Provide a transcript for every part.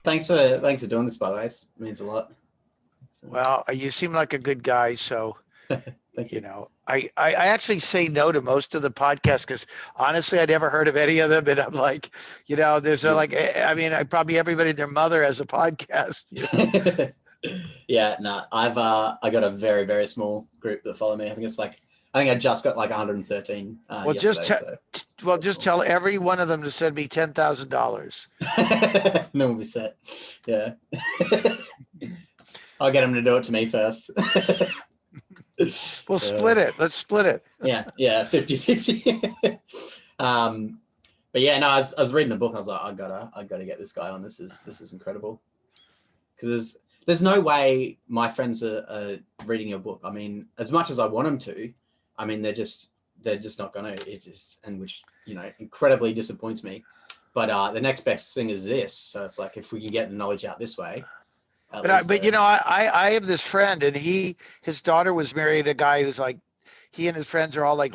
thanks for doing this, by the way. It means a lot. So. Well, you seem like a good guy, so Thank you. I actually say no to most of the podcasts because honestly, I never heard of any of them, and I'm like, there's I probably everybody and their mother has a podcast. Yeah, no, I got a very, very small group that follow me. I think I just got like 113 Well, yesterday. just tell every one of them to send me $10,000. Then we'll be set. Yeah. I'll get them to do it to me first. We'll split it. Let's split it. Yeah, 50-50. But yeah, no, I was reading the book. I was like, I gotta get this guy on. This is incredible. Because there's no way my friends are reading your book. I mean, as much as I want them to, I mean, they're just not gonna. Which incredibly disappoints me. But the next best thing is this. So it's like if we can get the knowledge out this way. I have this friend, and his daughter was married to a guy who's like, he and his friends are all like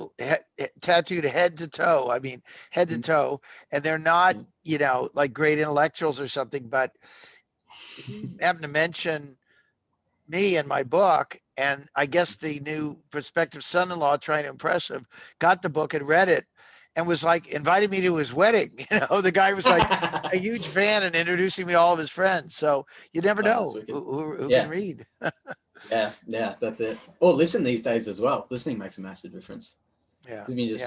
tattooed head to toe. I mean, head to toe, and they're not, like great intellectuals or something, but he happened to mention me in my book, and I guess the new prospective son-in-law, trying to impress him, got the book and read it and was like, invited me to his wedding. The guy was like a huge fan and introducing me to all of his friends. So you never know who can read. Yeah, that's it. Or listen these days as well. Listening makes a massive difference. Yeah. You just,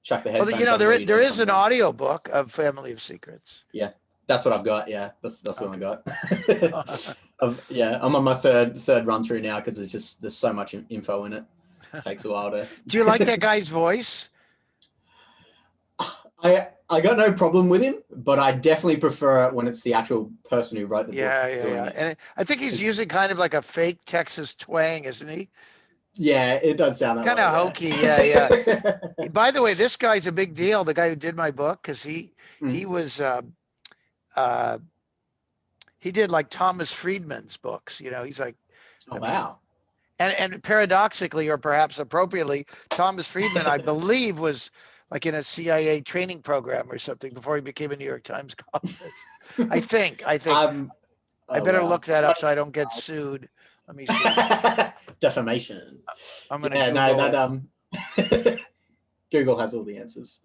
chuck the headphones on. There is an audio book of Family of Secrets. Yeah. That's what I've got. Yeah, that's the one I got. I'm on my third run through now because there's so much info in it. It takes a while to. Do you like that guy's voice? I got no problem with him, but I definitely prefer it when it's the actual person who wrote the book. Yeah. And I think he's using kind of like a fake Texas twang, isn't he? Yeah, it does sound that kind of hokey. Yeah. By the way, this guy's a big deal. The guy who did my book, because he was he did like Thomas Friedman's books. He's like, wow. And paradoxically, or perhaps appropriately, Thomas Friedman, I believe, was like in a CIA training program or something before he became a New York Times columnist. I think. I better look that up so I don't get sued. Let me see. Defamation. I'm gonna Google it. Google has all the answers.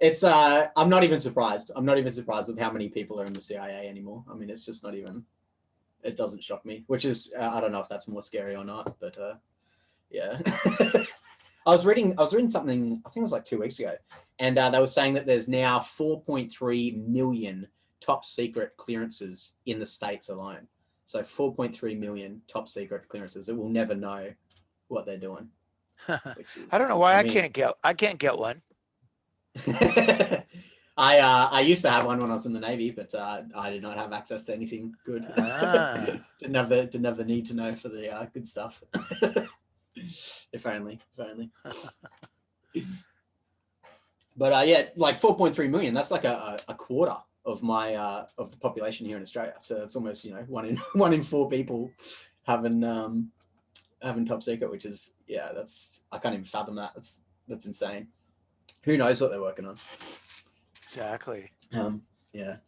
It's I'm not even surprised. I'm not even surprised with how many people are in the CIA anymore. I mean, it's just not even. It doesn't shock me, which is I don't know if that's more scary or not, but yeah. I was reading something, I think it was like 2 weeks ago, and they were saying that there's now 4.3 million top secret clearances in the States alone. So 4.3 million top secret clearances that we'll never know what they're doing. I don't know why I can't get one. I used to have one when I was in the Navy, but I did not have access to anything good. Didn't have the need to know for the good stuff. If only. But yeah, like 4.3 million. That's like a quarter of my of the population here in Australia. So it's almost one in 4 people having top secret, which is I can't even fathom that. That's insane. Who knows what they're working on? Exactly. Yeah.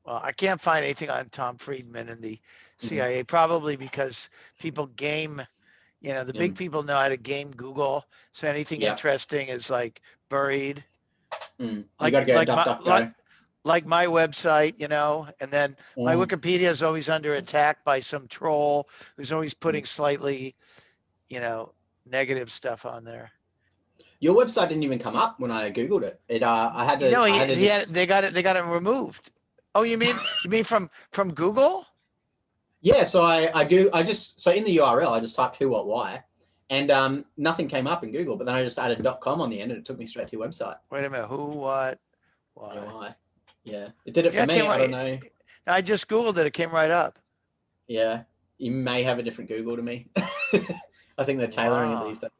Well, I can't find anything on Tom Friedman and the CIA, probably because people game, the big people know how to game Google. So anything interesting is like buried. You got to go DuckDuckGo. Like my website, and then my Wikipedia is always under attack by some troll who's always putting slightly, negative stuff on there. Your website didn't even come up when I Googled it. I had to. They got it removed. Oh, you mean from Google? Yeah, so so in the URL I just typed who, what, why, and nothing came up in Google. But then I just added .com on the end, and it took me straight to your website. Wait a minute, who, what, why? Why? Yeah, it did it for me. I don't know. I just Googled it. It came right up. Yeah, you may have a different Google to me. I think they're tailoring it these days.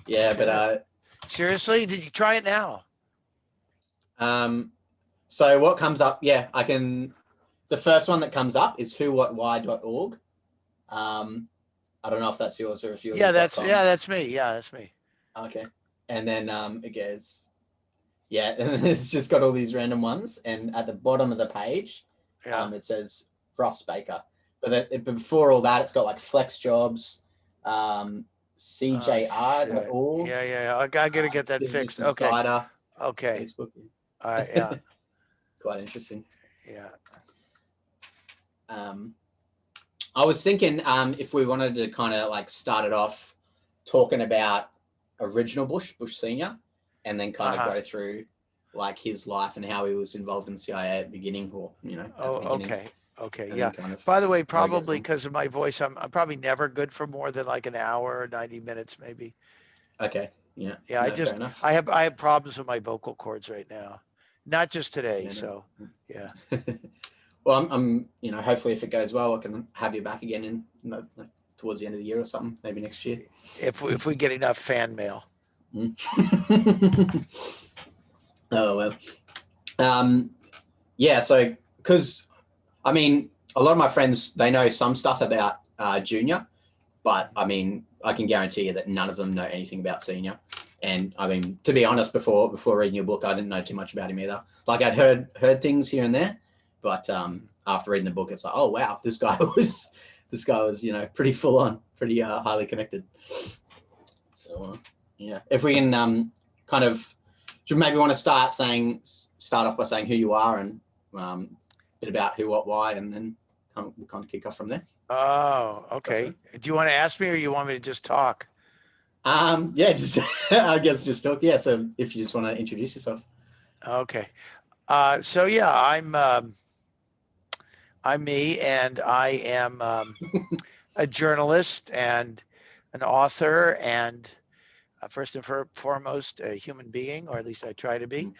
Yeah, but seriously, did you try it now? So what comes up? Yeah, I can. The first one that comes up is whowhatwhy.org. I don't know if that's yours or if yours. That's me. Yeah, that's me. Okay, and then it goes Yeah, and it's just got all these random ones, and at the bottom of the page, Yeah. it says Ross Baker. But before all that, it's got like Flex Jobs, Oh, shit. CJR.org, Yeah. I gotta get that Business fixed. Okay. Insider, Okay. Facebook. All right. Yeah. Quite interesting. Yeah. I was thinking if we wanted to kind of like start it off talking about original Bush Senior, and then kind of go through like his life and how he was involved in the CIA at the beginning, or at the beginning. Okay. And Yeah. then kind of By the way, how he gets probably on. because of my voice, I'm probably never good for more than like an hour or 90 minutes, maybe. Okay. Yeah. Yeah. No, fair enough. I have problems with my vocal cords right now, not just today. Yeah, So, yeah. Well, I'm hopefully if it goes well, I can have you back again in towards the end of the year or something, maybe next year. If we get enough fan mail. Oh well. Yeah. So because I mean, a lot of my friends, they know some stuff about Junior, but I mean, I can guarantee you that none of them know anything about Senior. And I mean, to be honest, before reading your book, I didn't know too much about him either. Like I'd heard things here and there, but after reading the book, it's like, oh wow, this guy was pretty full on, pretty highly connected. So yeah, if we can kind of, do you maybe want to start off by saying who you are and a bit about who, what, why, and then we'll kind of kick off from there. Oh, okay. Do you want to ask me or you want me to just talk? Yeah, just I guess just talk. Yeah, so if you just want to introduce yourself. Okay. So yeah, I'm me, and I am a journalist and an author, and first and foremost, a human being, or at least I try to be.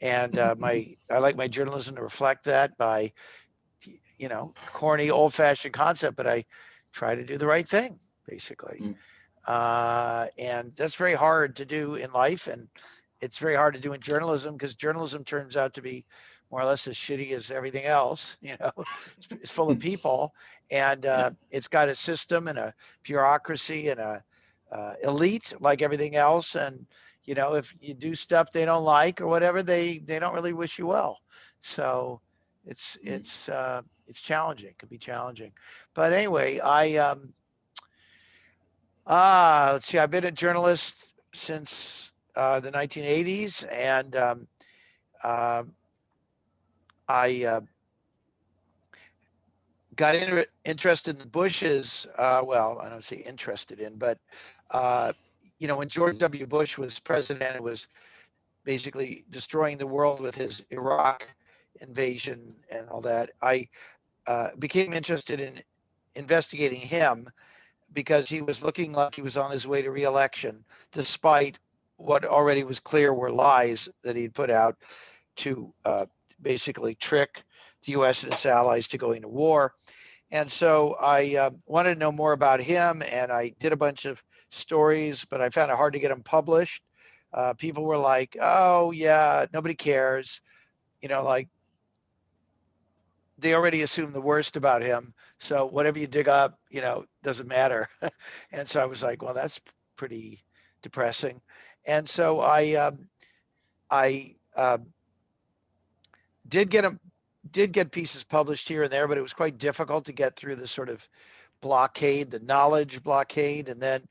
And I like my journalism to reflect that by, corny, old-fashioned concept, but I try to do the right thing, basically. And that's very hard to do in life, and it's very hard to do in journalism because journalism turns out to be more or less as shitty as everything else. It's full of people, and it's got a system and a bureaucracy and a elite like everything else. And if you do stuff they don't like or whatever, they don't really wish you well. So it's challenging. It can be challenging. But anyway, let's see. I've been a journalist since the 1980s, and I got interested in the Bushes. Well, I don't say interested in, but when George W. Bush was president, it was basically destroying the world with his Iraq invasion and all that. I became interested in investigating him because he was looking like he was on his way to re-election, despite what already was clear were lies that he'd put out to basically trick the U.S. and its allies to going to war. And so I wanted to know more about him, and I did a bunch of stories, but I found it hard to get them published. People were like, "Oh yeah, nobody cares," like they already assumed the worst about him. So whatever you dig up, doesn't matter. And so I was like, well, that's pretty depressing. And so I did get pieces published here and there, but it was quite difficult to get through the sort of blockade, the knowledge blockade. And then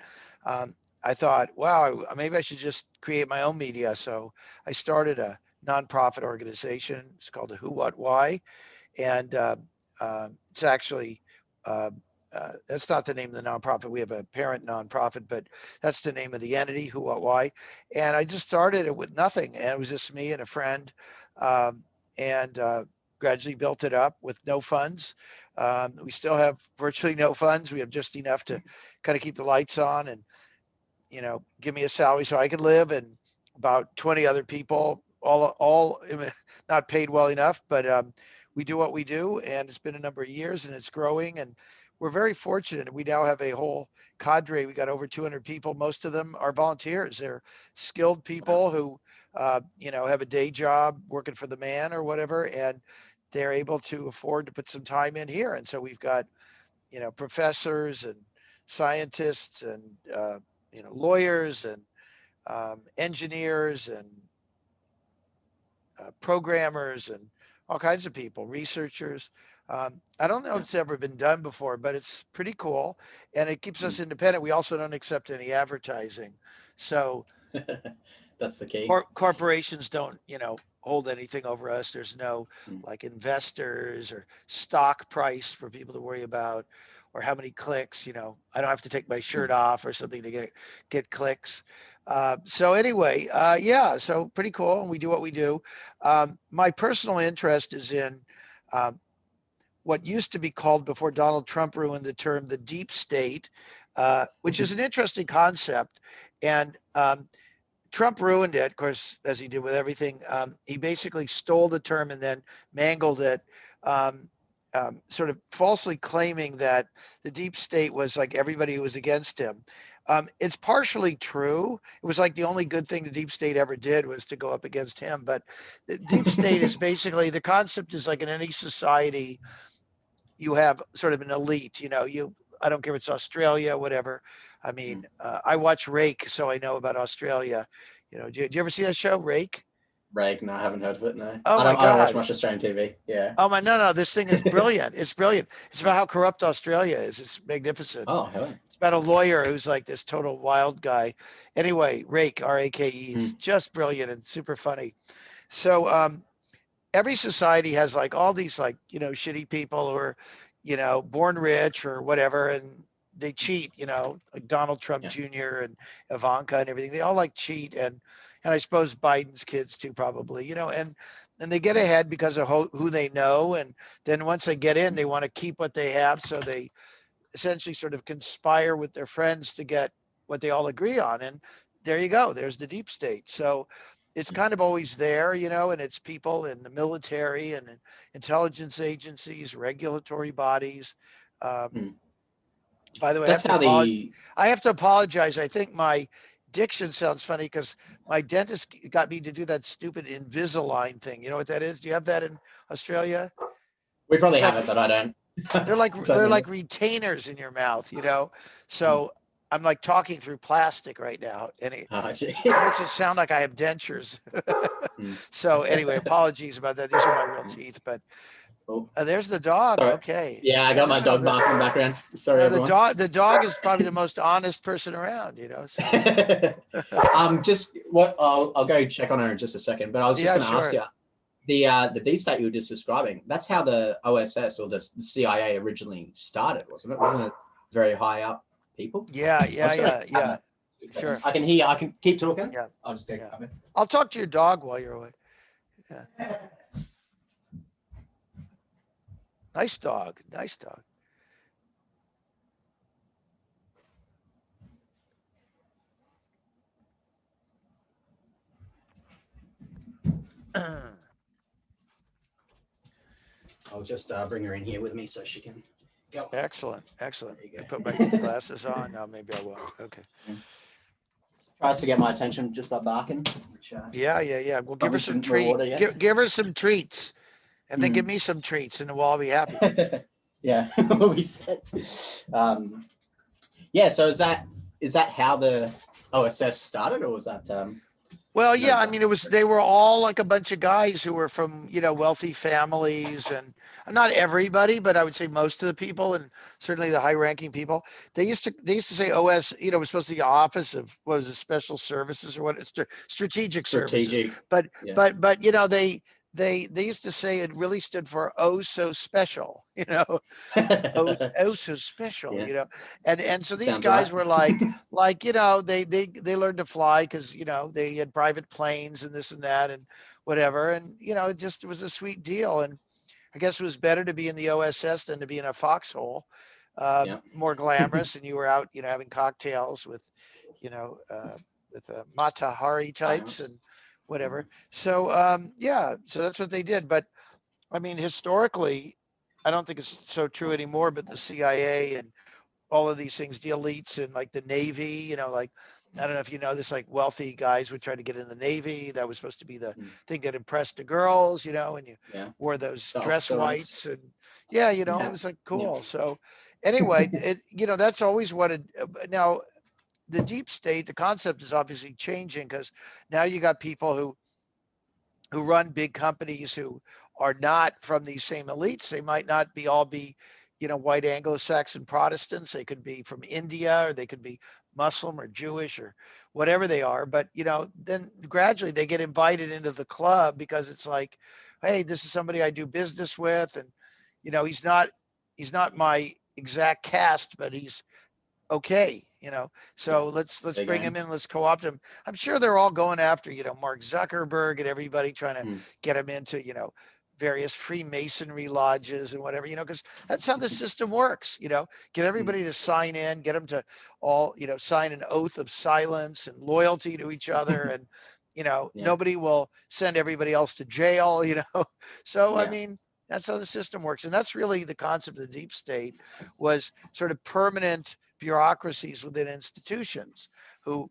I thought, wow, maybe I should just create my own media. So I started a nonprofit organization. It's called the Who, What, Why. And it's actually that's not the name of the nonprofit. We have a parent nonprofit, but that's the name of the entity, Who, What, Why. And I just started it with nothing, and it was just me and a friend, and gradually built it up with no funds. We still have virtually no funds. We have just enough to kind of keep the lights on and give me a salary so I could live, and about 20 other people, all not paid well enough, but we do what we do, and it's been a number of years, and it's growing, and we're very fortunate. We now have a whole cadre. We got over 200 people. Most of them are volunteers. They're skilled people who, have a day job working for the man or whatever, and they're able to afford to put some time in here. And so we've got, professors and scientists and, lawyers and engineers and programmers and all kinds of people, researchers. I don't know if it's ever been done before, but it's pretty cool, and it keeps us independent. We also don't accept any advertising, so That's the key. corporations don't, hold anything over us. There's no like investors or stock price for people to worry about, or how many clicks. I don't have to take my shirt off or something to get clicks. So anyway, yeah, so pretty cool, and we do what we do. My personal interest is in what used to be called, before Donald Trump ruined the term, the deep state, which is an interesting concept. And Trump ruined it, of course, as he did with everything. He basically stole the term and then mangled it, sort of falsely claiming that the deep state was like everybody who was against him. It's partially true. It was like the only good thing the deep state ever did was to go up against him. But the deep state is basically, the concept is like in any society, you have sort of an elite, I don't care if it's Australia, whatever. I mean, I watch Rake, so I know about Australia. Do you ever see that show, Rake? Rake? No, I haven't heard of it. No. Oh I my don't watch God. much Australian TV. Yeah. Oh my, no, this thing is brilliant. It's brilliant. It's about how corrupt Australia is. It's magnificent. Oh, hell. It's about a lawyer who's like this total wild guy. Anyway, Rake, R-A-K-E. It's just brilliant and super funny. So every society has like all these like, shitty people who are, born rich or whatever, and they cheat, like Donald Trump Jr. and Ivanka and everything. They all like cheat, and I suppose Biden's kids too, probably, and they get ahead because of who they know, and then once they get in, they want to keep what they have, so they essentially sort of conspire with their friends to get what they all agree on, and there you go. There's the deep state. So it's kind of always there, and it's people in the military and intelligence agencies, regulatory bodies. By the way, I have to apologize. I think my diction sounds funny because my dentist got me to do that stupid Invisalign thing. You know what that is? Do you have that in Australia? We probably have it, but I don't. They're like retainers in your mouth, So I'm like talking through plastic right now, and it makes it sound like I have dentures. So anyway, apologies about that. These are my real teeth, but there's the dog. Sorry. Okay. Yeah, I got my dog barking in the background. Sorry, everyone. The dog is probably the most honest person around, So. I'll go check on her in just a second, but I was just going to ask you, the deep state you were just describing, that's how the OSS or the CIA originally started, wasn't it? Wasn't it very high up people? Yeah. Sure. I can keep talking. Yeah. I'll just take it. I'll talk to your dog while you're away. Yeah. Nice dog. I'll just bring her in here with me so she can go. Excellent. I put my glasses on. Now maybe I won't. Okay. Tries to get my attention just by barking. Which, yeah. We'll give her some treats. Give her some treats, and then give me some treats, and we'll all be happy. Yeah, what we said. Yeah. So is that how the OSS started, or was that? Well, yeah, I mean, they were all like a bunch of guys who were from, wealthy families, and not everybody, but I would say most of the people, and certainly the high ranking people. They used to say OS, was supposed to be Office of, what is it, Special Services or what? It's strategic services. But they used to say it really stood for oh so special, oh so special, and so these guys were like they learned to fly because they had private planes and this and that and whatever, and it was a sweet deal, and I guess it was better to be in the OSS than to be in a foxhole, more glamorous, and you were out having cocktails with Mata Hari types and whatever. So so that's what they did. But I mean, historically, I don't think it's so true anymore, but the CIA and all of these things, the elites and like the Navy, like, I don't know if you know this, like wealthy guys would try to get in the Navy. That was supposed to be the thing that impressed the girls, and you wore those dress whites, and it was like cool. Yeah. So anyway, that's always what now the deep state, the concept is obviously changing because now you got people who who run big companies who are not from these same elites. They might not be, white Anglo-Saxon Protestants. They could be from India, or they could be Muslim or Jewish or whatever they are. But, then gradually they get invited into the club because it's like, hey, this is somebody I do business with. And, he's not my exact cast, but he's okay, Yeah. so let's Their bring him game. in, let's co-opt him. I'm sure they're all going after, Mark Zuckerberg and everybody, trying to Mm. get him into, various Freemasonry lodges and whatever, because that's how the system works. Get Mm. everybody to sign in, get them to all, sign an oath of silence and loyalty to each other, and Yeah. nobody will send everybody else to jail. So I Yeah. mean, that's how the system works, and that's really the concept of the deep state, was sort of permanent bureaucracies within institutions, who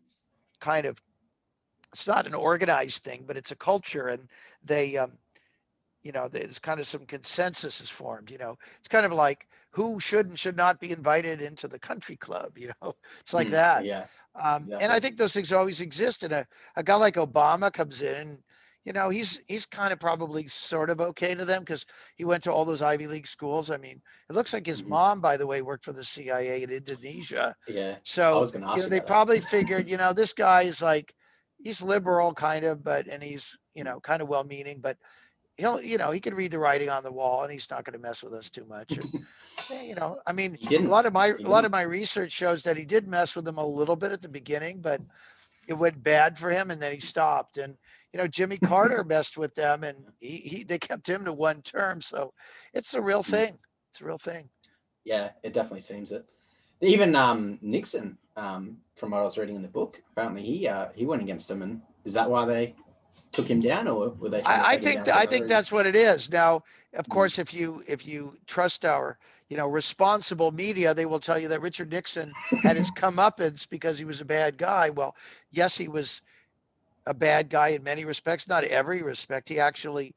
kind of, it's not an organized thing, but it's a culture, and they there's kind of some consensus is formed. It's kind of like who should and should not be invited into the country club. It's like Mm. that. Yeah. And I Exactly. think those things always exist. And a guy like Obama comes in, and he's kind of probably sort of okay to them, because he went to all those Ivy League schools. I mean, it looks like his Hmm. mom, by the way, worked for the CIA in Indonesia. Yeah. I So was going to ask you they about that. probably figured, this guy is like, he's liberal kind of, and he's kind of well-meaning, but he'll, he can read the writing on the wall, and he's not going to mess with us too much. And I mean, He a didn't. lot of my He a lot of didn't. my research shows that he did mess with them a little bit at the beginning, but it went bad for him, and then he stopped. And Jimmy Carter messed with them, and they kept him to one term. So it's a real Mm. thing. It's a real thing. Yeah, it definitely seems it. Even Nixon, from what I was reading in the book, apparently he went against him, and is that why they took him down, or were they trying to take him down for I another think reason? that's what it is. Now, of Mm. course, if you trust our responsible media, they will tell you that Richard Nixon had his comeuppance because he was a bad guy. Well, yes, he was a bad guy in many respects, not every respect. He actually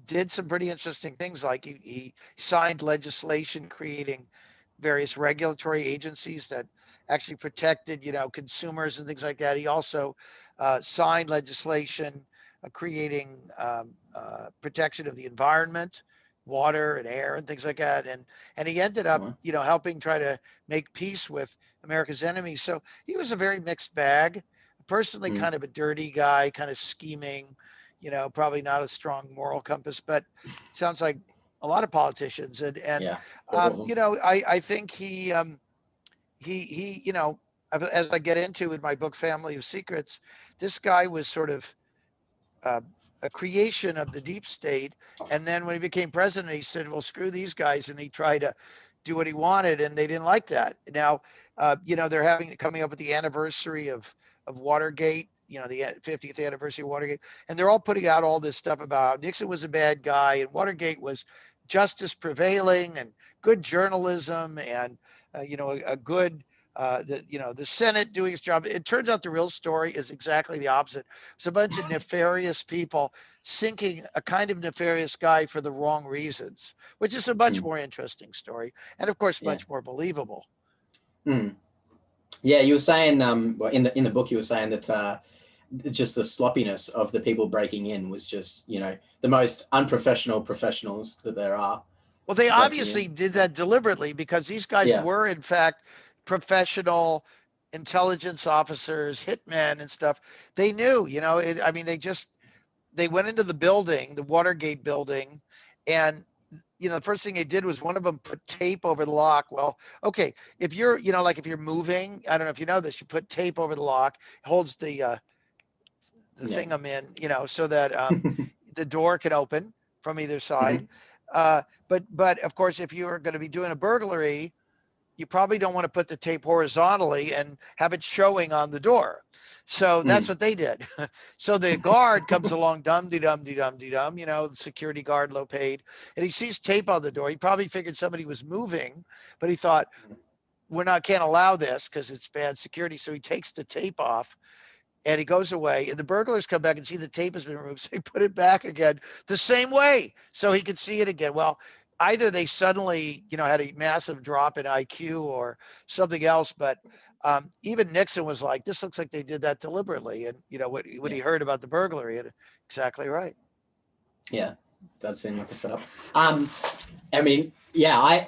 did some pretty interesting things, like he signed legislation creating various regulatory agencies that actually protected consumers and things like that. He also signed legislation creating protection of the environment, water and air and things like that. And he ended up Well, helping try to make peace with America's enemies. So he was a very mixed bag. Personally, mm. kind of a dirty guy, kind of scheming, probably not a strong moral compass, but sounds like a lot of politicians. And Yeah, all of them. I think he as I get into in my book Family of Secrets, this guy was sort of uh, a creation of the deep state. And then when he became president, he said, well, screw these guys, and he tried to do what he wanted, and they didn't like that. Now they're coming up with the anniversary of Watergate, the 50th anniversary of Watergate, and they're all putting out all this stuff about Nixon was a bad guy and Watergate was justice prevailing and good journalism, and a good the Senate doing its job. It turns out the real story is exactly the opposite. It's a bunch of nefarious people sinking a kind of nefarious guy for the wrong reasons, which is a much Mm. more interesting story, and of course Yeah. much more believable. Mm. Yeah, you were saying, well, in the book, you were saying that just the sloppiness of the people breaking in was just, the most unprofessional professionals that there are Well, they breaking obviously in. did that deliberately, because these guys Yeah. were in fact professional intelligence officers, hitmen and stuff. They knew, I mean, they went into the building, the Watergate building, and the first thing they did was one of them put tape over the lock. Well, okay, if you're, like if you're moving, I don't know if you know this, you put tape over the lock, it holds the Yeah. thing I'm in, so that the door can open from either Hmm. side. But of course, if you're going to be doing a burglary, you probably don't want to put the tape horizontally and have it showing on the door. So that's Mm. what they did. So the guard comes along, dum de dum de dum de dum, the security guard, low paid, and he sees tape on the door. He probably figured somebody was moving, but he thought, can't allow this because it's bad security. So he takes the tape off and he goes away, and the burglars come back and see the tape has been removed. So he put it back again the same way so he could see it again. Well, either they suddenly, had a massive drop in IQ or something else. But even Nixon was like, this looks like they did that deliberately. And, what he heard about the burglary, and exactly right. Yeah, does seem like a setup. I mean, yeah,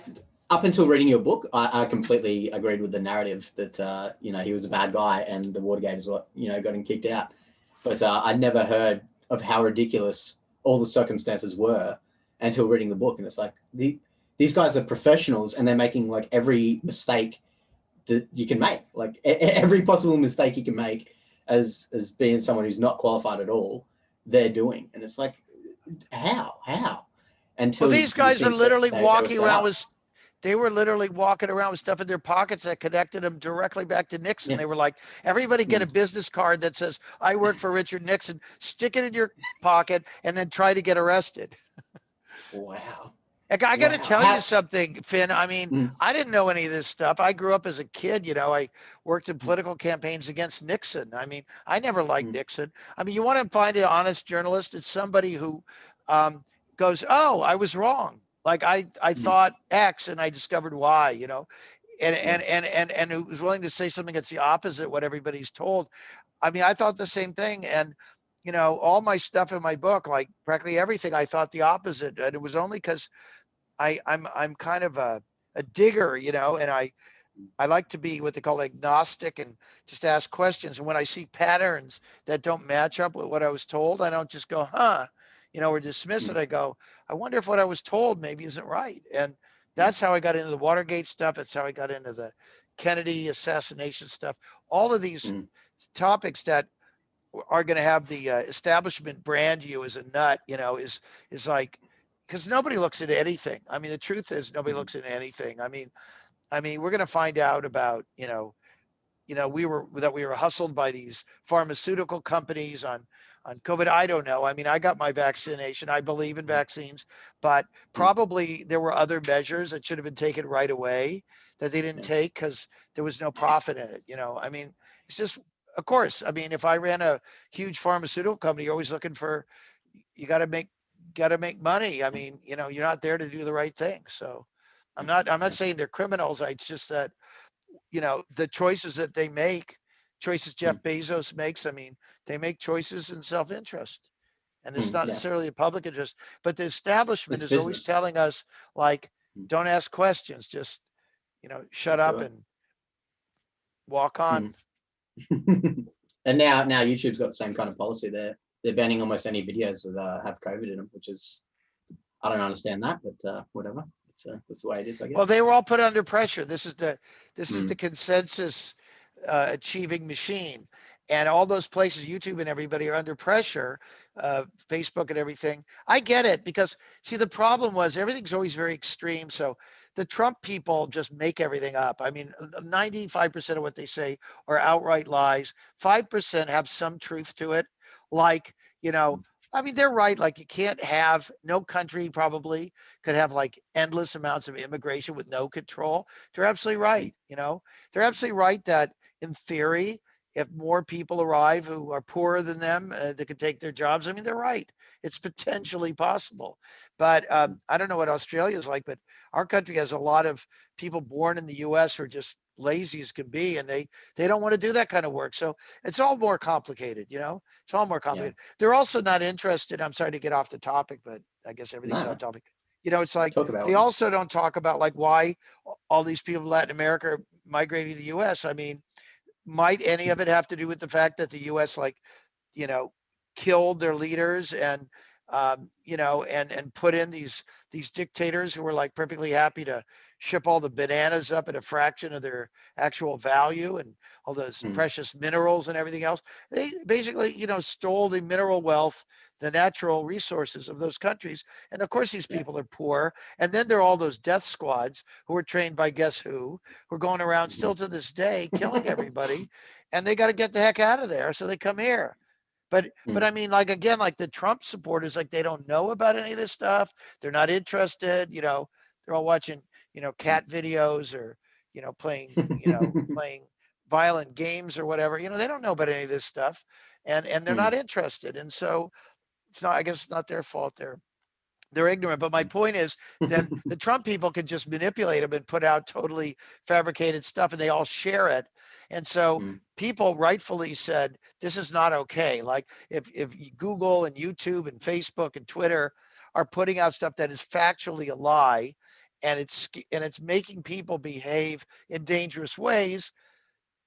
up until reading your book, I completely agreed with the narrative that he was a bad guy and the Watergate is what got him kicked out. But I'd never heard of how ridiculous all the circumstances were until reading the book, and it's like these guys are professionals and they're making like every mistake that you can make, like every possible mistake you can make as being someone who's not qualified at all, they're doing, and it's like how until well, these guys are literally walking around with. They were literally walking around with stuff in their pockets that connected them directly back to Nixon. Yeah. They were like, everybody get a business card that says, I work for Richard Nixon, stick it in your pocket, and then try to get arrested. Wow. I got to tell you something, Finn. I mean, I didn't know any of this stuff. I grew up as a kid. I worked in political campaigns against Nixon. I mean, I never liked Nixon. I mean, you want to find an honest journalist? It's somebody who goes, oh, I was wrong. Like I thought X and I discovered Y, and who's willing to say something that's the opposite of what everybody's told. I mean, I thought the same thing. And, all my stuff in my book, like practically everything, I thought the opposite. And it was only because I'm kind of a digger, and I like to be what they call agnostic and just ask questions. And when I see patterns that don't match up with what I was told, I don't just go, or dismiss it. I go, I wonder if what I was told maybe isn't right. And that's how I got into the Watergate stuff. That's how I got into the Kennedy assassination stuff. All of these topics that are going to have the establishment brand you as a nut, is like, because nobody looks at anything. I mean, the truth is nobody looks at anything. I mean, we're going to find out about, we were hustled by these pharmaceutical companies on COVID. I don't know. I mean, I got my vaccination. I believe in vaccines, but probably there were other measures that should have been taken right away that they didn't take because there was no profit in it. I mean, it's just, of course, I mean, if I ran a huge pharmaceutical company, you're always looking for, you got to make money. I mean, you're not there to do the right thing. So I'm not saying they're criminals. It's just that, the choices that they make, choices Jeff Bezos makes, I mean, they make choices in self-interest. And it's not necessarily a public interest, but the establishment is always telling us, like, don't ask questions, just, shut up and walk on. And now YouTube's got the same kind of policy. They're banning almost any videos that have COVID in them, which is, I don't understand that, but whatever. That's the way it is, I guess. Well, they were all put under pressure. This is the consensus achieving machine, and all those places, YouTube and everybody, are under pressure, Facebook and everything. I get it, because see, the problem was everything's always very extreme. So the Trump people just make everything up. I mean, 95% of what they say are outright lies. 5% have some truth to it, like, I mean, they're right. Like, you can't have, no country probably could have like endless amounts of immigration with no control. They're absolutely right. They're absolutely right that in theory, if more people arrive who are poorer than them, that could take their jobs. I mean, they're right. It's potentially possible. But I don't know what Australia is like, but our country has a lot of people born in the US who are just lazy as can be, and they don't want to do that kind of work. So it's all more complicated. It's all more complicated. Yeah. They're also not interested. I'm sorry to get off the topic, but I guess everything's on topic. It's like they also don't talk about like why all these people in Latin America are migrating to the US. I mean, might any of it have to do with the fact that the US killed their leaders and and put in these dictators who were like perfectly happy to ship all the bananas up at a fraction of their actual value and all those precious minerals and everything else. They basically, stole the mineral wealth, the natural resources of those countries. And of course, these people are poor. And then there are all those death squads who were trained by guess who are going around still to this day, killing everybody. And they got to get the heck out of there. So they come here. But I mean, like, again, like the Trump supporters, like they don't know about any of this stuff. They're not interested. They're all watching, cat videos or, playing violent games or whatever. They don't know about any of this stuff, and they're not interested. And so it's not, I guess it's not their fault. They're They're ignorant. But my point is, then the Trump people can just manipulate them and put out totally fabricated stuff, and they all share it. And so people rightfully said, this is not okay. Like if Google and YouTube and Facebook and Twitter are putting out stuff that is factually a lie, and it's making people behave in dangerous ways,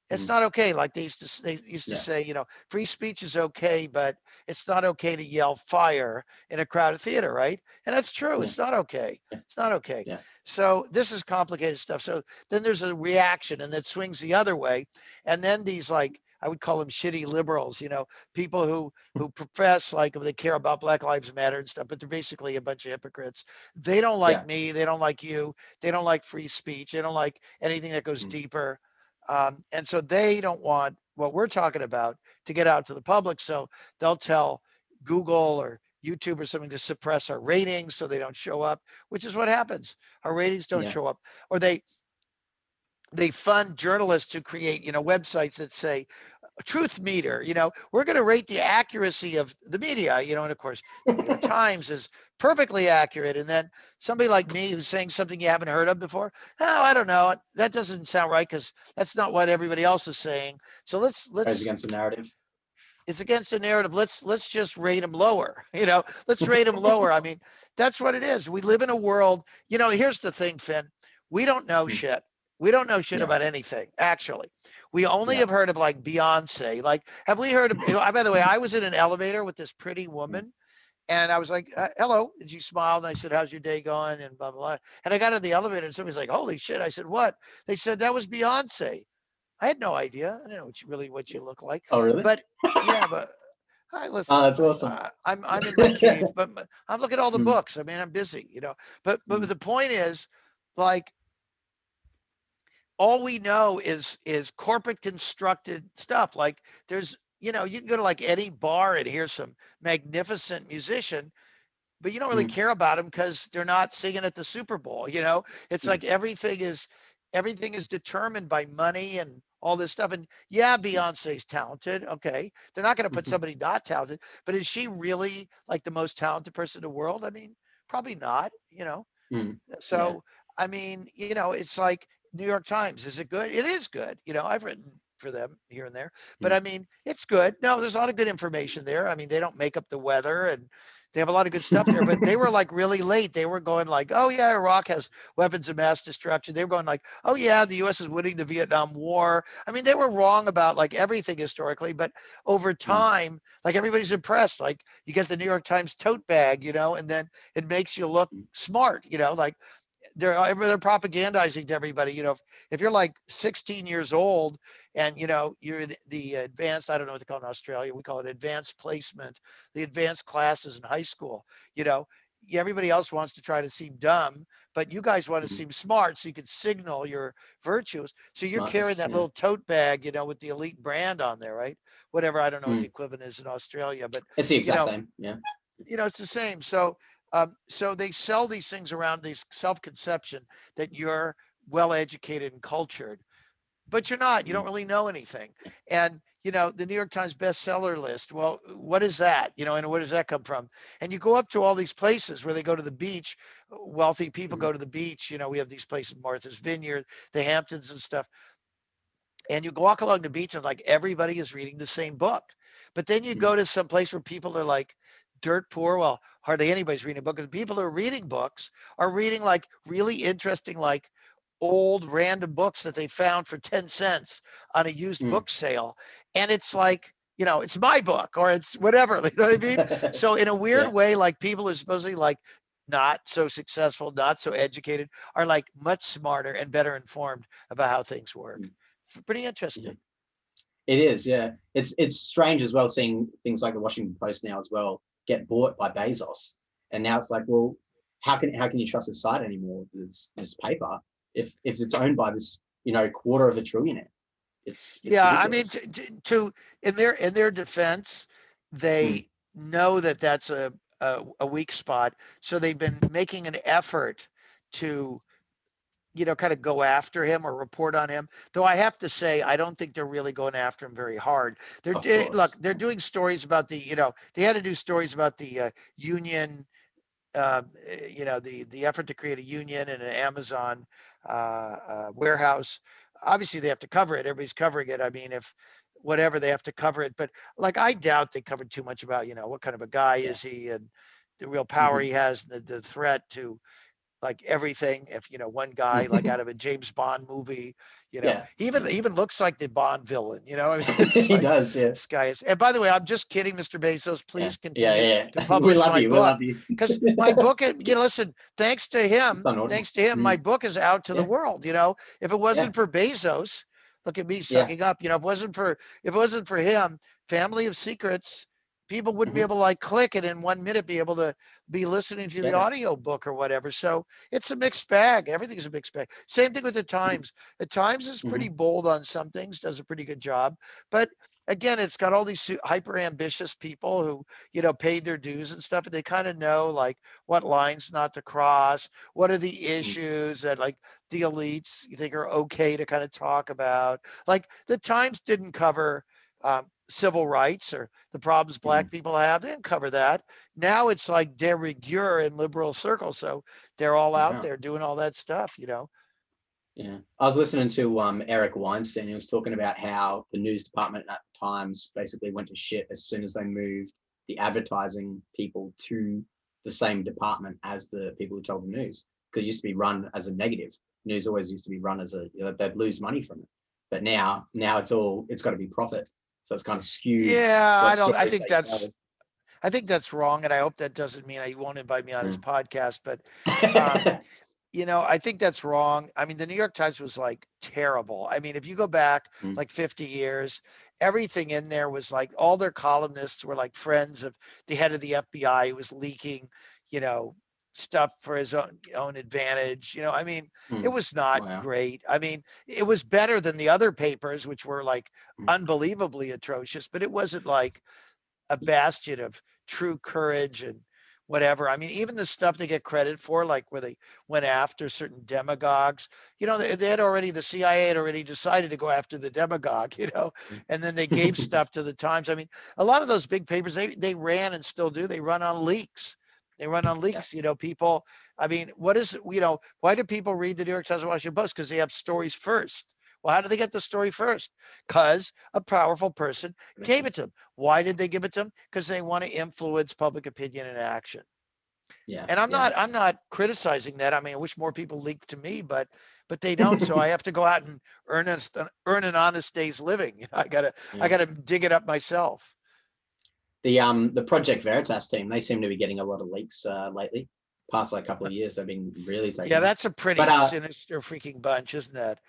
it's not okay. Like they used to say, you know, free speech is okay, but it's not okay to yell fire in a crowded theater, right? And that's true. It's not okay. It's not okay. So this is complicated stuff. So then there's a reaction, and that swings the other way. And then these, like, I would call them shitty liberals, you know, people who profess like they care about Black Lives Matter and stuff, but they're basically a bunch of hypocrites. They don't like me. They don't like you. They don't like free speech. They don't like anything that goes deeper. And so they don't want what we're talking about to get out to the public. So they'll tell Google or YouTube or something to suppress our ratings so they don't show up, which is what happens. Our ratings don't show up. Or they fund journalists to create, you know, websites that say truth meter, you know, we're going to rate the accuracy of the media, you know, and of course, the New York Times is perfectly accurate. And then somebody like me who's saying something you haven't heard of before, oh, I don't know, that doesn't sound right because that's not what everybody else is saying. So let's goes against the narrative. It's against the narrative. Let's just rate them lower. You know, let's rate them lower. I mean, that's what it is. We live in a world, you know, here's the thing, Finn, we don't know shit. We don't know shit about anything, actually. We only have heard of like Beyonce. Like, have we heard of, by the way, I was in an elevator with this pretty woman, and I was like, hello. And she smiled, and I said, how's your day going? And blah, blah, blah. And I got in the elevator, and somebody's like, holy shit. I said, what? They said, that was Beyonce. I had no idea. I didn't know what you look like. Oh, really? But yeah, but listen, that's awesome. I'm in my cave, but I'm looking at all the books. I mean, I'm busy, you know. But the point is, like, all we know is corporate constructed stuff. Like, there's, you know, you can go to like any bar and hear some magnificent musician, but you don't really care about them because they're not singing at the Super Bowl. You know, it's like everything is determined by money and all this stuff. And yeah, Beyonce's talented. Okay, they're not going to put somebody not talented, but is she really like the most talented person in the world? I mean, probably not. You know, so I mean, you know, it's like New York Times. Is it good? It is good. You know, I've written for them here and there, but I mean, it's good. No, there's a lot of good information there. I mean, they don't make up the weather, and they have a lot of good stuff there, but they were like really late. They were going like, oh yeah, Iraq has weapons of mass destruction. They were going like, oh yeah, the US is winning the Vietnam War. I mean, they were wrong about like everything historically, but over time, like everybody's impressed. Like you get the New York Times tote bag, you know, and then it makes you look smart, you know, like they're propagandizing to everybody. You know, if you're like 16 years old and, you know, you're in the advanced, I don't know what they call it in Australia, we call it advanced placement, the advanced classes in high school, you know, everybody else wants to try to seem dumb, but you guys want to seem smart so you can signal your virtues. So you're carrying that little tote bag, you know, with the elite brand on there, right? Whatever, I don't know what the equivalent is in Australia, but it's the exact you know, same. Yeah. You know, it's the same. So they sell these things around this self-conception that you're well-educated and cultured, but you're not. You don't really know anything. And you know, the New York Times bestseller list. Well, what is that? You know, and where does that come from? And you go up to all these places where they go to the beach. Wealthy people go to the beach. You know, we have these places, Martha's Vineyard, the Hamptons, and stuff. And you walk along the beach and like everybody is reading the same book. But then you go to some place where people are like dirt poor. Well, hardly anybody's reading a book. The people who are reading books are reading like really interesting, like old random books that they found for 10 cents on a used book sale. And it's like, you know, it's my book or it's whatever, you know what I mean? So in a weird way, like people are supposedly like not so successful, not so educated, are like much smarter and better informed about how things work. Pretty interesting. It is, yeah. It's strange as well seeing things like the Washington Post now as well get bought by Bezos, and now it's like, well, how can you trust this site anymore? This paper if it's owned by this, you know, quarter of a trillionaire. It's yeah, ridiculous. I mean, to in their defense, they know that that's a weak spot, so they've been making an effort to, you know, kind of go after him or report on him. Though I have to say, I don't think they're really going after him very hard. They're doing stories about the, you know, they had to do stories about the union you know, the effort to create a union and an Amazon warehouse. Obviously, they have to cover it. Everybody's covering it. I mean, if whatever, they have to cover it. But like, I doubt they covered too much about, you know, what kind of a guy Yeah. is he, and the real power he has, and the threat to like everything. If, you know, one guy like out of a James Bond movie, you know, Yeah. he even looks like the Bond villain, you know. I mean, it's He like, does. Yeah. this guy is. And by the way, I'm just kidding, Mr. Bezos. Yeah. Please Yeah. continue Yeah. to We publish love my you. We book, love you. because my book, you know, listen, It's on order. thanks to him, my book is out to the Yeah. world. You know, if it Yeah. wasn't for Bezos, look at me Yeah. sucking up. You know, if it wasn't for him, Family of Secrets, people wouldn't be able to like click it in 1 minute, be able to be listening to the Get it. audio book or whatever. So it's a mixed bag. Everything's a mixed bag. Same thing with the Times. The Times is pretty bold on some things, does a pretty good job, but again, it's got all these hyper ambitious people who, you know, paid their dues and stuff, and they kind of know like what lines not to cross, what are the issues that like the elites you think are okay to kind of talk about. Like the Times didn't cover civil rights or the problems black people have. They didn't cover that. Now it's like de rigueur in liberal circles, so they're all out Wow. there doing all that stuff, you know. Yeah, I was listening to Eric Weinstein. He was talking about how the news department at Times basically went to shit as soon as they moved the advertising people to the same department as the people who told the news. Because it used to be run as a negative. News always used to be run as a, you know, they'd lose money from it. But now it's got to be profit. So it's kind of skewed Yeah, what I stories think they tell. that's wrong, and I hope that doesn't mean he won't invite me on his Mm. podcast. But um, you know, I think that's wrong. I mean, the New York Times was like terrible. I mean, if you go back Mm. like 50 years, everything in there was like all their columnists were like friends of the head of the FBI who was leaking, you know, stuff for his own advantage. You know, I mean, it Mm. was not Wow. great. I mean, it was better than the other papers, which were like Mm. unbelievably atrocious, but it wasn't like a bastion of true courage and whatever. I mean, even the stuff they get credit for, like where they went after certain demagogues, you know, they had already, the CIA had already decided to go after the demagogue, you know, and then they gave stuff to the Times. I mean, a lot of those big papers, they ran and still do, they run on leaks. They run on Yeah. leaks, you know, people. I mean, what is, you know, why do people read the New York Times and Washington Post? Because they have stories first. Well, how do they get the story first? Because a powerful person gave it to them. Why did they give it to them? Because they want to influence public opinion and action. Yeah. And Yeah. I'm not criticizing that. I mean, I wish more people leaked to me, but they don't. So I have to go out and earn an honest day's living. You know, I Yeah. gotta dig it up myself. The Project Veritas team, they seem to be getting a lot of leaks lately. Past like couple of years, they've been really taking Yeah, off. that's a pretty But sinister freaking bunch, isn't that?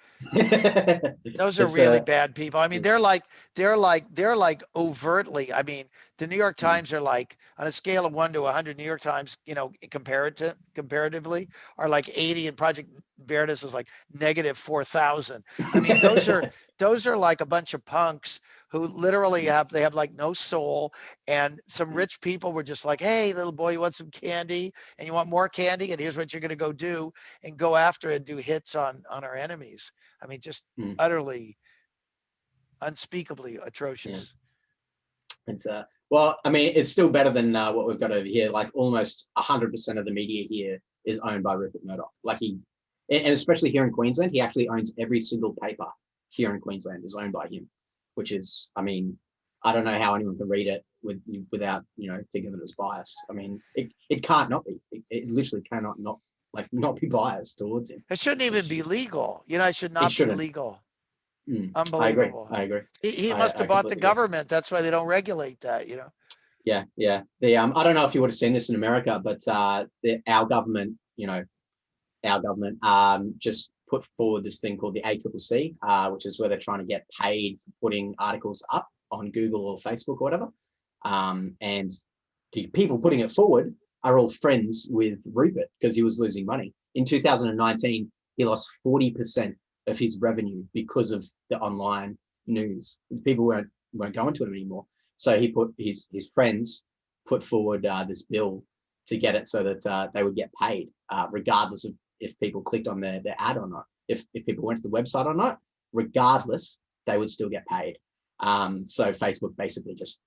Those are it's really bad people. I mean, mm, they're like overtly. I mean, the New York mm, Times are like on a scale of 1 to 100. New York Times, you know, comparatively, are like 80, and Project Veritas is like negative 4,000. I mean, those are like a bunch of punks who literally have like no soul. And some rich people were just like, hey, little boy, you want some candy? And you want more candy? And here's what you're gonna go do, and go after and do hits on our enemies. I mean, just mm, utterly, unspeakably yeah. atrocious. It's well, I mean, it's still better than what we've got over here. Like almost 100% of the media here is owned by Rupert Murdoch. Like and especially here in Queensland, he actually owns every single paper here in Queensland is owned by him, which is, I mean, I don't know how anyone can read it without, you know, thinking that it's biased. I mean, it can't not be. It literally cannot not be biased towards him. It shouldn't even be It's, legal. You know, it should it not be shouldn't. legal. I agree. Unbelievable. I agree. He must I have bought the completely agree. government. That's why they don't regulate that, you know. Yeah, yeah. The I don't know if you would have seen this in America, but our government, you know, our government just put forward this thing called the ACCC, which is where they're trying to get paid for putting articles up on Google or Facebook or whatever. And the people putting it forward are all friends with Rupert because he was losing money. In 2019, he lost 40% of his revenue because of the online news. People weren't going to it anymore. So he put his friends put forward this bill to get it so that they would get paid, regardless of if people clicked on their ad or not. If people went to the website or not, regardless, they would still get paid. So Facebook basically just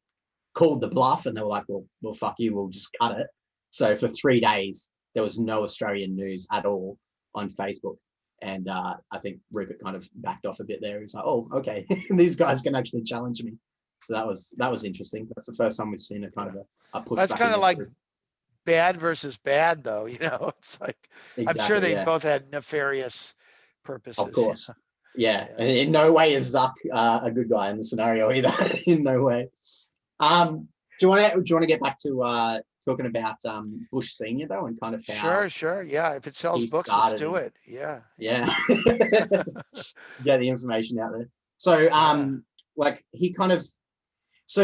called the bluff, and they were like, well, fuck you, we'll just cut it. So for 3 days, there was no Australian news at all on Facebook. And I think Rupert kind of backed off a bit there. He was like, "Oh, okay, these guys can actually challenge me." So that was interesting. That's the first time we've seen a kind of a That's pushback kind of against like Rupert. bad versus bad, though. It's like, I'm sure Exactly. they Yeah. both had nefarious Of purposes. course. Yeah. Yeah. And in no way is Zuck a good guy in the scenario either. In no way. Do you want to get back to talking about Bush Senior though, and kind of how Sure. Yeah. If it sells he books, let's started do and it. Yeah. yeah, get the information out there. So Yeah. like he kind of so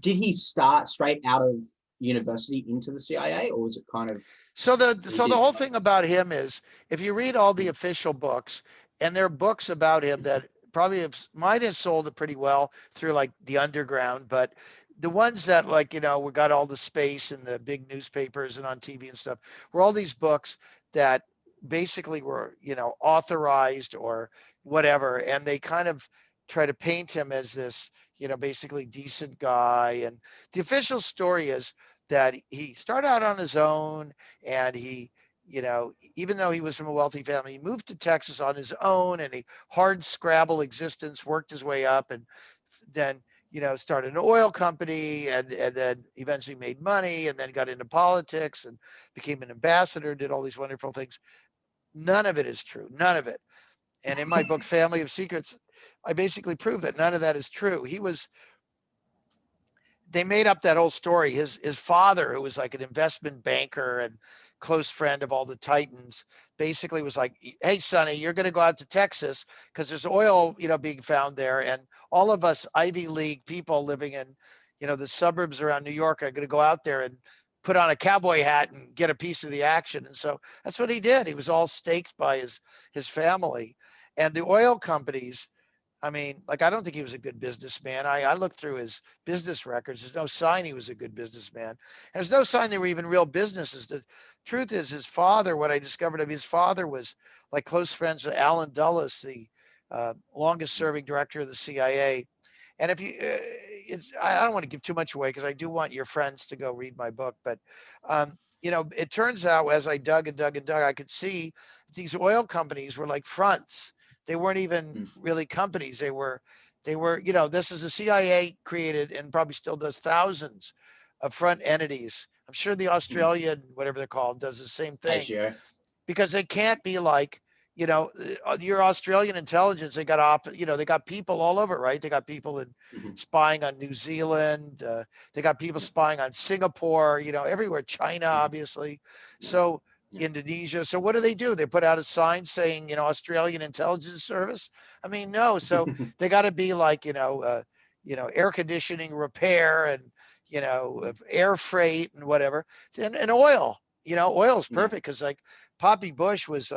did he start straight out of university into the CIA, or was it kind of So he the did whole both? thing about him is, if you read all the official books, and there are books about him that probably might have sold it pretty well through like the underground, but the ones that, like, we got all the space and the big newspapers and on TV and stuff, were all these books that basically were, authorized or whatever, and they kind of try to paint him as this, basically decent guy. And the official story is that he started out on his own, and he, even though he was from a wealthy family, he moved to Texas on his own, and a hard scrabble existence, worked his way up, and then, started an oil company, and then eventually made money, and then got into politics and became an ambassador, did all these wonderful things. None of it is true. None of it. And in my book, Family of Secrets, I basically prove that none of that is true. They made up that whole story. His father, who was like an investment banker and close friend of all the Titans, basically was like, "Hey, Sonny, you're going to go out to Texas because there's oil, being found there, and all of us Ivy League people living in, the suburbs around New York are going to go out there and put on a cowboy hat and get a piece of the action." And so that's what he did. He was all staked by his family, and the oil companies. I mean, like, I don't think he was a good businessman. I looked through his business records. There's no sign he was a good businessman. And there's no sign they were even real businesses. The truth is, his father, what I discovered of his father, was like close friends with Allen Dulles, the longest serving director of the CIA. And if you, I don't want to give too much away because I do want your friends to go read my book. But, it turns out, as I dug and dug and dug, I could see these oil companies were like fronts. They weren't even really companies. They were, this is the CIA created and probably still does thousands of front entities. I'm sure the Australian, whatever they're called, does the same thing, ASIO. because they can't be like, your Australian intelligence. They got they got people all over, right? They got people spying on New Zealand. They got people spying on Singapore, everywhere, China, obviously. So Indonesia. So what do? They put out a sign saying, Australian Intelligence Service. I mean, no. So they got to be like, air conditioning repair, and, air freight and whatever, and oil. Oil is perfect because, like, Poppy Bush was,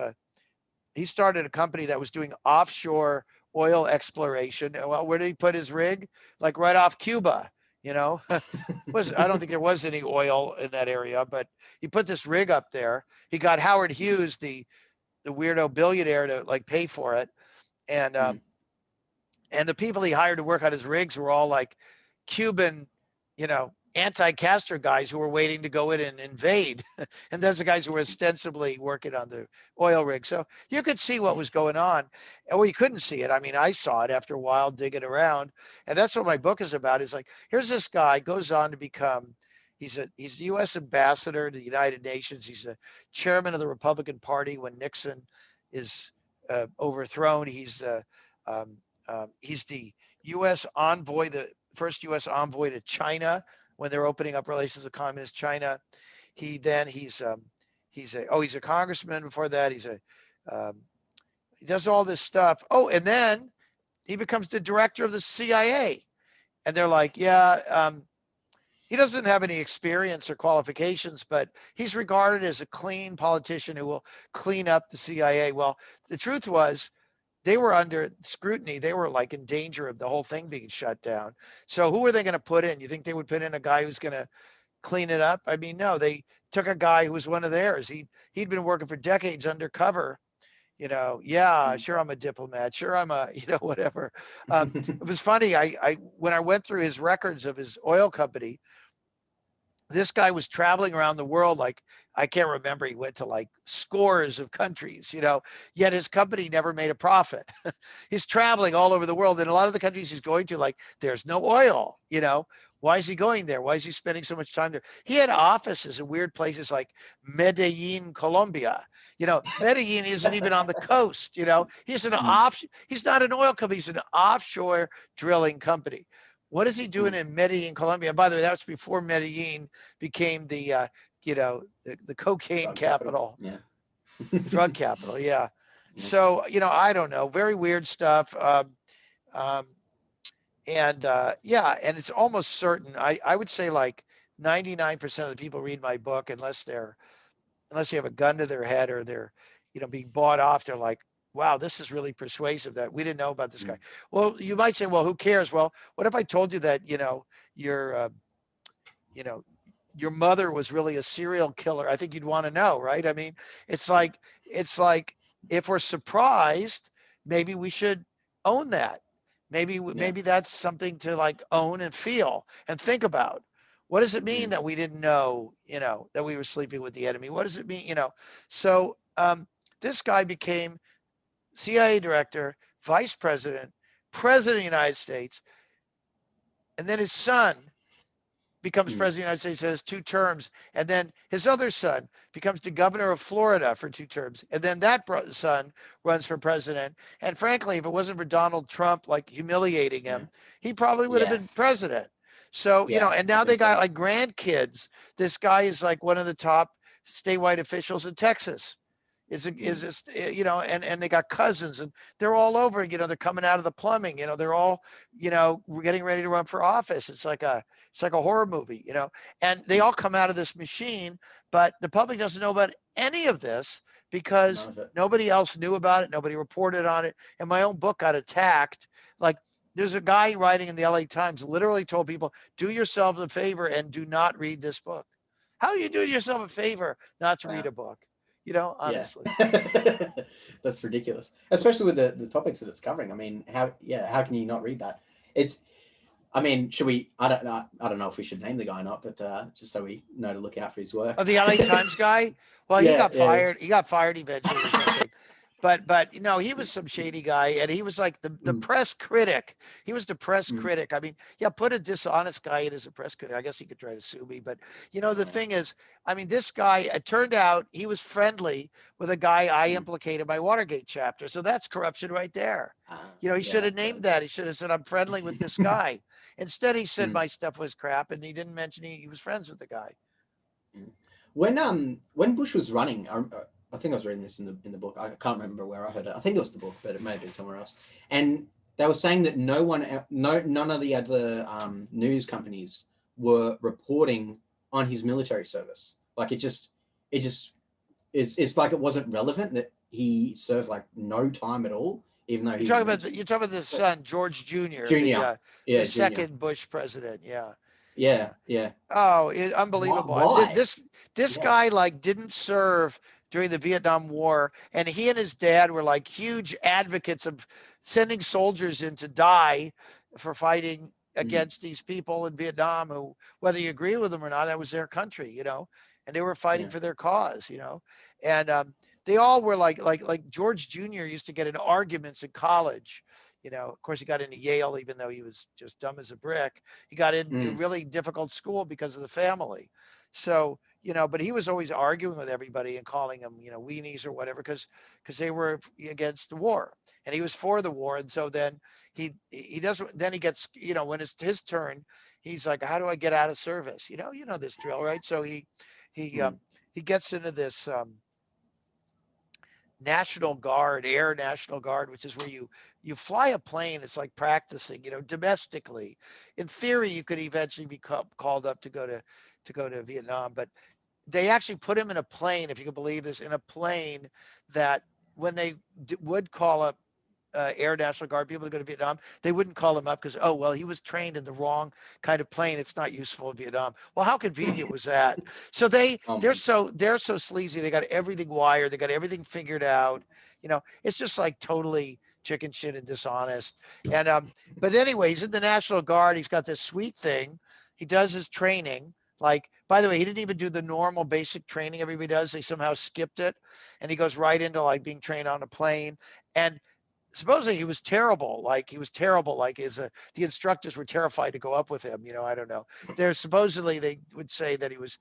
he started a company that was doing offshore oil exploration. Well, where did he put his rig? Like right off Cuba, I don't think there was any oil in that area, but he put this rig up there. He got Howard Hughes, the weirdo billionaire, to like pay for it. And the people he hired to work on his rigs were all like Cuban, anti-Castro guys who were waiting to go in and invade. And those are the guys who were ostensibly working on the oil rig. So you could see what was going on. Well, you couldn't see it. I mean, I saw it after a while digging around. And that's what my book is about, is like, here's this guy goes on to become, he's a U.S. ambassador to the United Nations. He's a chairman of the Republican Party when Nixon is overthrown. Um, he's the U.S. envoy, the first U.S. envoy to China when they're opening up relations with communist China. He's a congressman before that. He does all this stuff. Oh, and then he becomes the director of the CIA. And they're like, yeah, he doesn't have any experience or qualifications, but he's regarded as a clean politician who will clean up the CIA. Well, the truth was, they were under scrutiny. They were like in danger of the whole thing being shut down. So who are they going to put in? You think they would put in a guy who's going to clean it up? I mean, no, they took a guy who was one of theirs. He'd been working for decades undercover. Yeah, sure, I'm a diplomat. Sure, I'm a, whatever. It was funny. I when I went through his records of his oil company, this guy was traveling around the world. Like, I can't remember, he went to like scores of countries, yet his company never made a profit. He's traveling all over the world. And a lot of the countries he's going to, like, there's no oil, why is he going there? Why is he spending so much time there? He had offices in weird places like Medellin, Colombia. Medellin isn't even on the coast. He's he's not an oil company. He's an offshore drilling company. What is he doing in Medellin, Colombia? By the way, that was before Medellin became the cocaine Drug capital. Yeah. Drug capital. Yeah. So, I don't know. Very weird stuff. And it's almost certain. I would say like 99% of the people read my book, unless they have a gun to their head, or they're, being bought off. They're like, wow, this is really persuasive that we didn't know about this guy. Well, you might say, well, who cares? Well, what if I told you that, your, your mother was really a serial killer? I think you'd want to know, right? I mean, it's like if we're surprised, maybe we should own that. Maybe that's something to like own and feel and think about. What does it mean that we didn't know, that we were sleeping with the enemy? What does it mean, So this guy became CIA director, vice president, president of the United States, and then his son becomes president of the United States, has 2 terms, and then his other son becomes the governor of Florida for 2 terms, and then that son runs for president. And frankly, if it wasn't for Donald Trump like humiliating him, he probably would have been president. So, and now they got like grandkids. This guy is like one of the top statewide officials in Texas. And they got cousins, and they're all over, they're coming out of the plumbing, they're all, getting ready to run for office. It's like a horror movie, and they all come out of this machine, but the public doesn't know about any of this because nobody else knew about it. Nobody reported on it. And my own book got attacked. Like, there's a guy writing in the LA Times literally told people, do yourselves a favor and do not read this book. How are you doing yourself a favor not to read a book? Honestly. That's ridiculous, especially with the topics that it's covering. I mean, how can you not read that? Should we, I don't know if we should name the guy or not, but just so we know to look out for his work. Oh, the LA Times guy? Well, he got fired. He got fired eventually or something. But he was some shady guy, and he was like the press critic. He was the press critic. I mean, put a dishonest guy in as a press critic. I guess he could try to sue me. But the thing is, I mean, this guy, it turned out he was friendly with a guy I implicated in my Watergate chapter. So that's corruption right there. He should have named that. He should have said, I'm friendly with this guy. Instead, he said my stuff was crap, and he didn't mention he was friends with the guy. When Bush was running, I think I was reading this in the book. I can't remember where I heard it. I think it was the book, but it may have been somewhere else. And they were saying that none of the other news companies were reporting on his military service. Like it's like it wasn't relevant that he served like no time at all, even though you're talking about the son, George Jr. The second Bush president. Yeah. Oh, unbelievable. Why? This guy like didn't serve during the Vietnam War, and he and his dad were like huge advocates of sending soldiers in to die for fighting against these people in Vietnam who, whether you agree with them or not, that was their country, and they were fighting for their cause, and they all were like George Jr. used to get in arguments in college. Of course, he got into Yale, even though he was just dumb as a brick. He got into a really difficult school because of the family. So, but he was always arguing with everybody and calling them, weenies or whatever, because they were against the war and he was for the war. And so then he doesn't, then he gets, when it's his turn, he's like, how do I get out of service? You know this drill, right? So he gets into this, National Guard, Air National Guard, which is where you fly a plane. It's like practicing, domestically. In theory, you could eventually be called up to go to Vietnam, but they actually put him in a plane, if you can believe this, in a plane that when they would call up Air National Guard people to go to Vietnam, they wouldn't call him up because, oh, well, he was trained in the wrong kind of plane. It's not useful in Vietnam. Well, how convenient was that? So they're so sleazy. They got everything wired. They got everything figured out. It's just like totally chicken shit and dishonest. And but anyway, he's in the National Guard. He's got this sweet thing. He does his training. Like, by the way, he didn't even do the normal basic training everybody does. They somehow skipped it, and he goes right into like being trained on a plane. And supposedly he was terrible. Like he was terrible. Like the instructors were terrified to go up with him. I don't know. There's supposedly they would say that he was,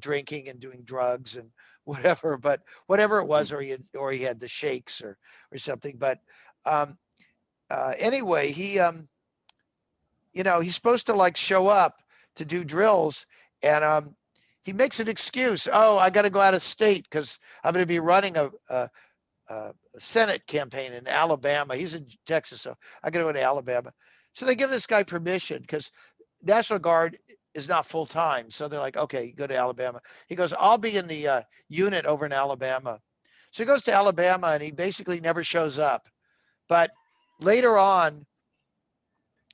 drinking and doing drugs and whatever. But whatever it was, or he had the shakes or something. But um, anyway, he's supposed to like show up to do drills, and he makes an excuse. Oh, I got to go out of state because I'm going to be running a Senate campaign in Alabama. He's in Texas, so I got to go to Alabama. So they give this guy permission because National Guard is not full time. So they're like, okay, go to Alabama. He goes, I'll be in the unit over in Alabama. So he goes to Alabama and he basically never shows up. But later on,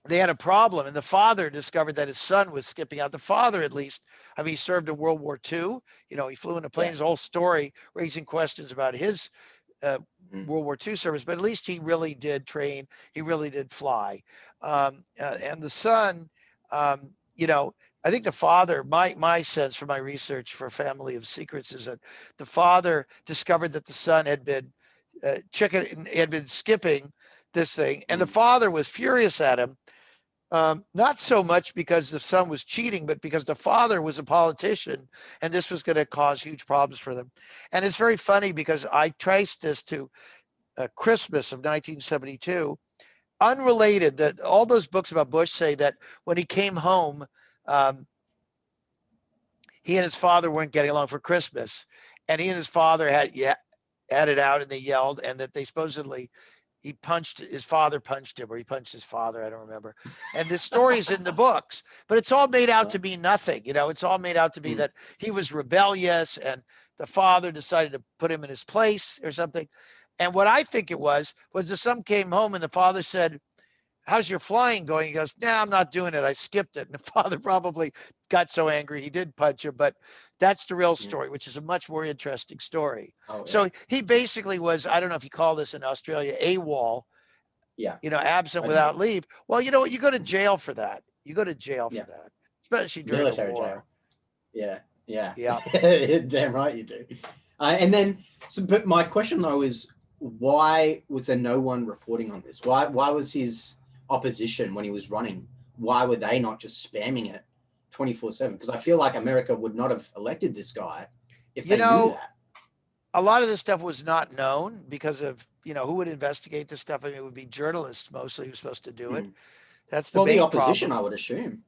they had a problem, and the father discovered that his son was skipping out. The father, at least, I mean, he served in World War II. He flew in a plane. His whole story raising questions about his World War II service, but at least he really did train. He really did fly. And the son, I think the father, my sense from my research for Family of Secrets is that the father discovered that the son had been had been skipping this thing, and the father was furious at him. Not so much because the son was cheating, but because the father was a politician and this was going to cause huge problems for them. And it's very funny because I traced this to Christmas of 1972, unrelated. That all those books about Bush say that when he came home, he and his father weren't getting along for Christmas, and he and his father had it out, and they yelled, and that they supposedly his father punched him, or he punched his father, I don't remember. And this story is in the books, but it's all made out to be nothing. It's all made out to be that he was rebellious and the father decided to put him in his place or something. And what I think it was the son came home and the father said, how's your flying going? He goes, nah, I'm not doing it. I skipped it. And the father probably got so angry he did punch him. But that's the real story, which is a much more interesting story. So he basically was, I don't know if you call this in Australia, AWOL, absent without leave. Well, you know what? You go to jail for that. You go to jail for that, especially during military a war. Jail. Yeah. Damn right you do. And then, but my question though is, why was there no one reporting on this? Why was his opposition when he was running? Why were they not just spamming it 24/7? Because I feel like America would not have elected this guy if they knew that. A lot of this stuff was not known because of, who would investigate this stuff. I mean, it would be journalists mostly who's supposed to do it. That's the main opposition, problem. I would assume.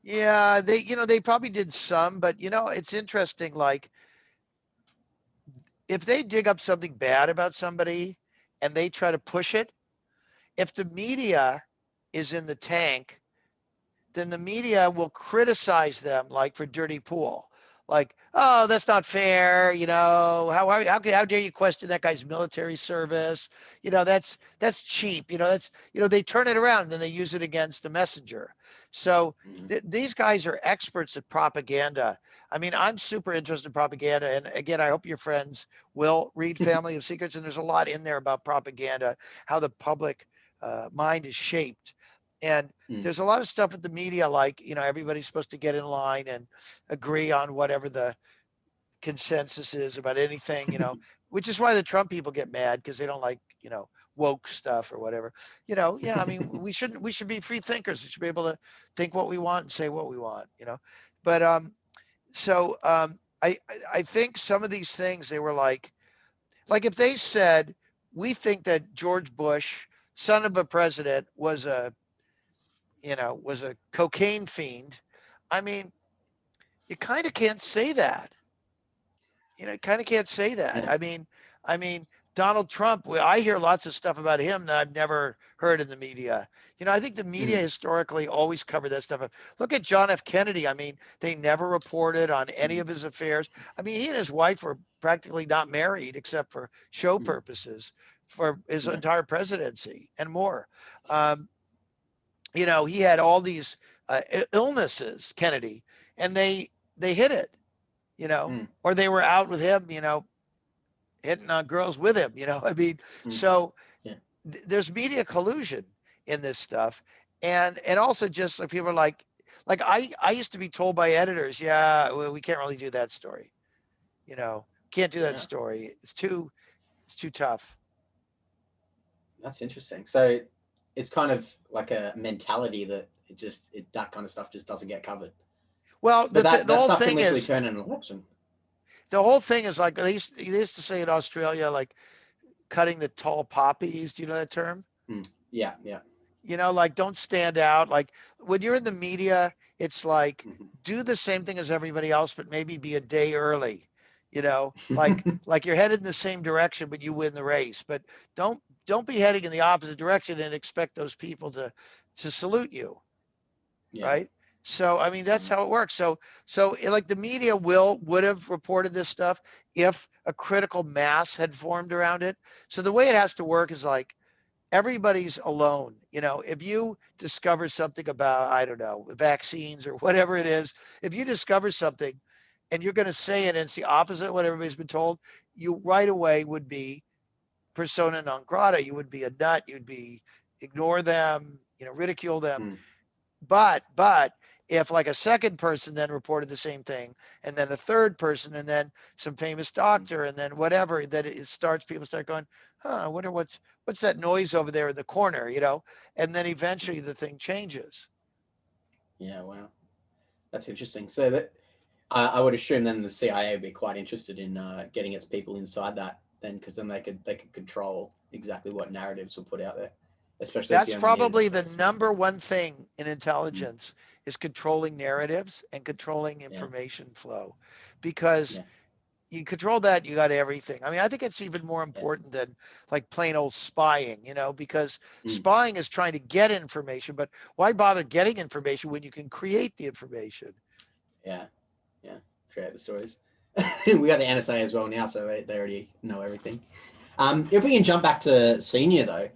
Yeah, they probably did some, but it's interesting. Like, if they dig up something bad about somebody and they try to push it, if the media is in the tank, then the media will criticize them, like for dirty pool. Like, oh, that's not fair. How dare you question that guy's military service? That's cheap. They turn it around and then they use it against the messenger. So these guys are experts at propaganda. I mean, I'm super interested in propaganda. And again, I hope your friends will read Family of Secrets. And there's a lot in there about propaganda, how the public mind is shaped. And there's a lot of stuff with the media, like, everybody's supposed to get in line and agree on whatever the consensus is about anything, which is why the Trump people get mad because they don't like, woke stuff or whatever. I mean, we should be free thinkers. We should be able to think what we want and say what we want, But I think some of these things, they were like if they said, we think that George Bush, son of a president, was a cocaine fiend. I mean, you kind of can't say that. You kind of can't say that. Yeah. I mean, Donald Trump, I hear lots of stuff about him that I've never heard in the media. I think the media historically always covered that stuff up. Look at John F. Kennedy. I mean, they never reported on any of his affairs. I mean, he and his wife were practically not married except for show purposes for his entire presidency and more. He had all these illnesses, Kennedy, and they hid it, or they were out with him, hitting on girls with him, I mean, so there's media collusion in this stuff. And also just like people are like, like I used to be told by editors, yeah, well, we can't really do that story. You know, can't do that Yeah, story. It's too tough. that's interesting. So it's kind of like a mentality that that kind of stuff just doesn't get covered. Well, But the that whole stuff can thing literally is turn an election. the whole thing is like they used to say in Australia, like cutting the tall poppies. Do you know that term? Mm. Yeah, yeah. You know, like don't stand out. Like when you're in the media, it's like Mm-hmm. do the same thing as everybody else, but maybe be a day early. You know, like you're headed in the same direction, but you win the race. But don't don't be heading in the opposite direction and expect those people to salute you, Yeah. right? So I mean that's Mm. how it works. Like the media would have reported this stuff if a critical mass had formed around it. So the way it has to work is like everybody's alone. You know, if you discover something about, I don't know, vaccines or whatever it is, if you discover something and you're going to say it and it's the opposite of what everybody's been told, you right away would be persona non grata. You would be a nut. You'd be ignore them, you know, ridicule them. Mm. But if like a second person then reported the same thing, and then a third person, and then some famous doctor, and then whatever, that it starts, people start going, huh, I wonder what's that noise over there in the corner, you know? And then eventually the thing changes. Yeah, wow. That's interesting. So that I would assume then the CIA would be quite interested in getting its people inside that then, because then they could control exactly what narratives were put out there, especially if That's you only needed a probably the first one. number one thing in Mm. intelligence is controlling narratives and controlling Yeah, information flow, because yeah, you control that, you got everything. I mean, I think it's even more yeah. important than like plain old spying, you know, because Mm. spying is trying to get information, but why bother getting information when you can create the information? Yeah, yeah. Create the stories. We got the NSA as well now, so they already know everything. If we can jump back to senior though,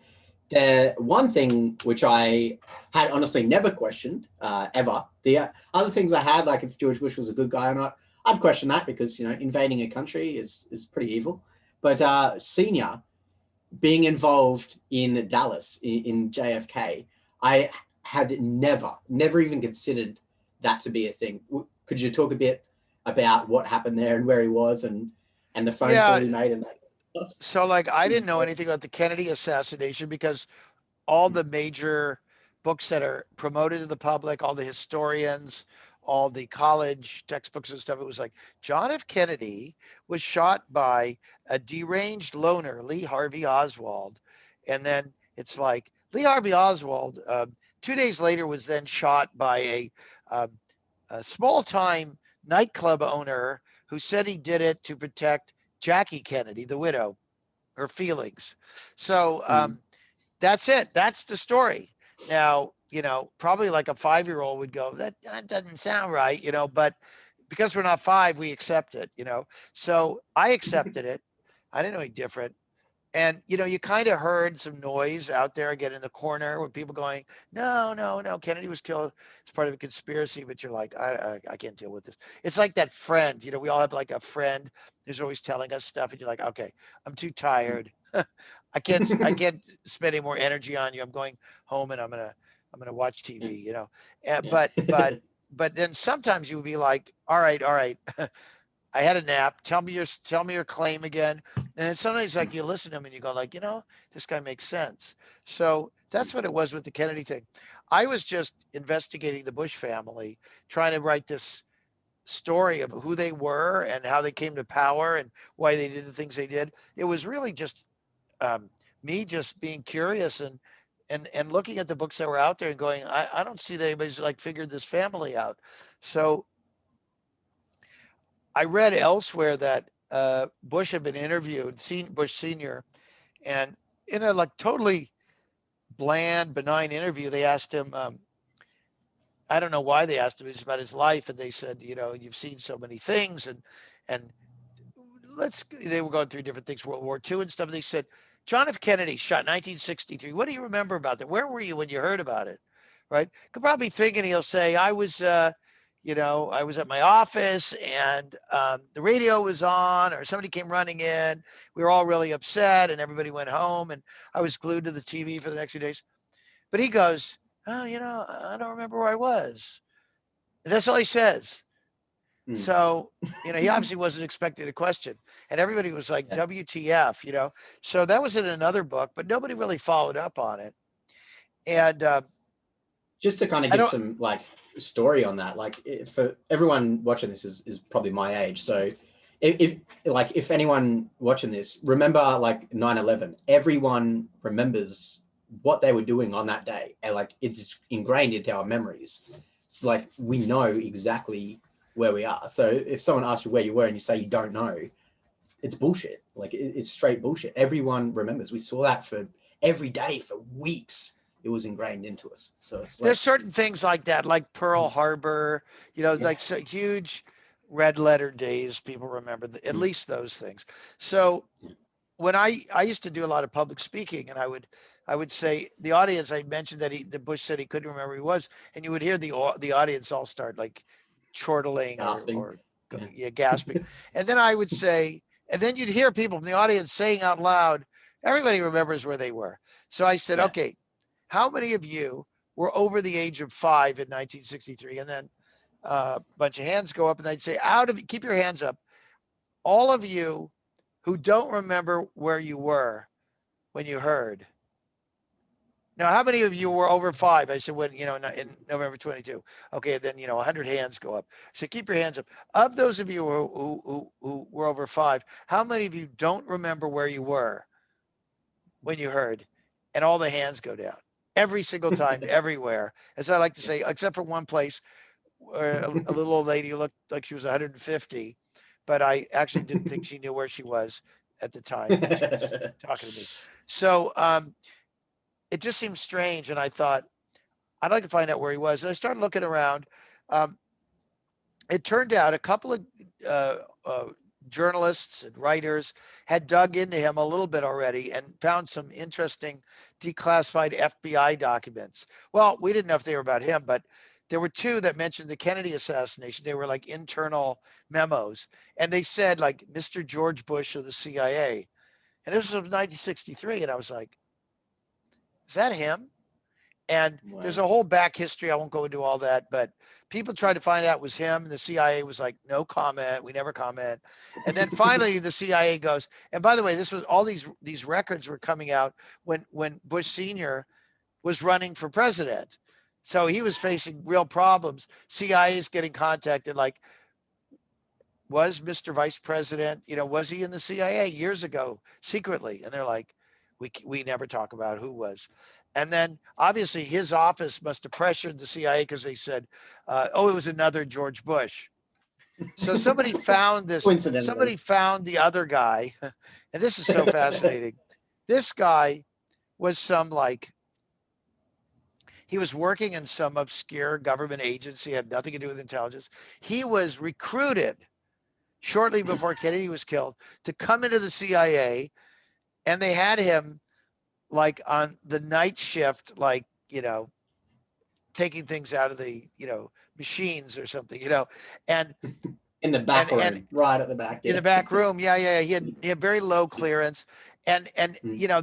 the one thing which I had honestly never questioned ever. The other things I had, like if George Bush was a good guy or not, I'd question that because invading a country is pretty evil. But senior being involved in Dallas in JFK, I had never even considered that to be a thing. Could you talk a bit about what happened there and where he was and the phone call Yeah. he made and that? So, like, I Is didn't know anything about the Kennedy assassination because all the major books that are promoted to the public, all the historians, all the college textbooks and stuff, it was like John F. Kennedy was shot by a deranged loner, Lee Harvey Oswald. And then it's like Lee Harvey Oswald, 2 days later, was then shot by um, a small time nightclub owner who said he did it to protect Jackie Kennedy, the widow, her feelings. So mm, that's it. That's the story. Now, you know, probably like a 5-year-old would go, that doesn't sound right, you know, but because we're not five, we accept it, you know. So I accepted it. I didn't know any different. And you know, you kind of heard some noise out there again in the corner with people going, "No, no, no, Kennedy was killed. It's part of a conspiracy." But you're like, I can't deal with this. It's like that friend, you know, we all have like a friend who's always telling us stuff, and you're like, "Okay, I'm too tired. I can't spend any more energy on you. I'm going home and I'm gonna watch yeah, TV." You know, yeah, but then sometimes you would be like, all right. I had a nap. Tell me your claim again. And then sometimes like you listen to him and you go like, you know, this guy makes sense. So that's what it was with the Kennedy thing. I was just investigating the Bush family, trying to write this story of who they were and how they came to power and why they did the things they did. It was really just um, me just being curious and looking at the books that were out there and going, I don't see that anybody's like figured this family out. So I read elsewhere that Bush had been interviewed, Bush Senior, and in a like totally bland, benign interview, they asked him. I don't know why they asked him just about his life, and they said, you know, you've seen so many things, and let's. They were going through different things, World War II and stuff. They said, John F. Kennedy shot 1963. What do you remember about that? Where were you when you heard about it? Right? Could probably think, and he'll say, I was. You know, I was at my office and the radio was on, or somebody came running in. We were all really upset, and everybody went home, and I was glued to the TV for the next few days. But he goes, oh, you know, I don't remember where I was. That's all he says. Mm. So, he obviously wasn't expecting a question, and everybody was like, Yeah. WTF. So that was in another book, but nobody really followed up on it. And Just to kind of I give don't, some like story on that, like for everyone watching this is probably my age. So if anyone watching this, remember like 9/11, everyone remembers what they were doing on that day. And like it's ingrained into our memories. It's like we know exactly where we are. So if someone asks you where you were and you say you don't know, it's bullshit. Like it's straight bullshit. Everyone remembers. We saw that for every day for weeks. It was ingrained into us. So it's like there's certain things like that, like Pearl Harbor, yeah. like so huge red letter days. People remember at Mm. least those things. So when I used to do a lot of public speaking, and I would say the audience, I mentioned that the Bush said he couldn't remember who he was, and you would hear the audience all start like chortling Gasping. or Yeah. yeah, gasping. And then I would say, and then you'd hear people from the audience saying out loud, everybody remembers where they were. So I said, Yeah. okay, how many of you were over the age of 5 in 1963? And then a bunch of hands go up, and they'd say, keep your hands up. All of you who don't remember where you were when you heard. Now, how many of you were over 5? I said, when, in November 22. Okay, then, 100 hands go up. So keep your hands up. Of those of you who were over 5, how many of you don't remember where you were when you heard? And all the hands go down. Every single time, everywhere. As I like to say, except for one place where a little old lady looked like she was 150, but I actually didn't think she knew where she was at the time when she was talking to me. So it just seemed strange. And I thought, I'd like to find out where he was. And I started looking around. Um, it turned out a couple of uh, uh, journalists and writers had dug into him a little bit already and found some interesting declassified FBI documents. Well, we didn't know if they were about him, but there were two that mentioned the Kennedy assassination. They were like internal memos. And they said, like, Mr. George Bush of the CIA. And this was 1963. And I was like, is that him? And there's Wow. a whole back history. I won't go into all that, but people tried to find out it was him. And the CIA was like, no comment. We never comment. And then finally the CIA goes, and by the way, this was all these records were coming out when Bush Sr. was running for president. So he was facing real problems. CIA is getting contacted like, was Mr. Vice President, was he in the CIA years ago secretly? And they're like, we never talk about who was. And then obviously his office must have pressured the CIA because they said, oh, it was another George Bush. So somebody found this, Coincidentally. somebody found the other guy. And this is so fascinating. This guy was he was working in some obscure government agency, had nothing to do with intelligence. He was recruited shortly before Kennedy was killed to come into the CIA, and they had him like on the night shift, like, taking things out of the, machines or something, and In the back and room, right at the back. in Yeah. the back room. Yeah. He had very low clearance. And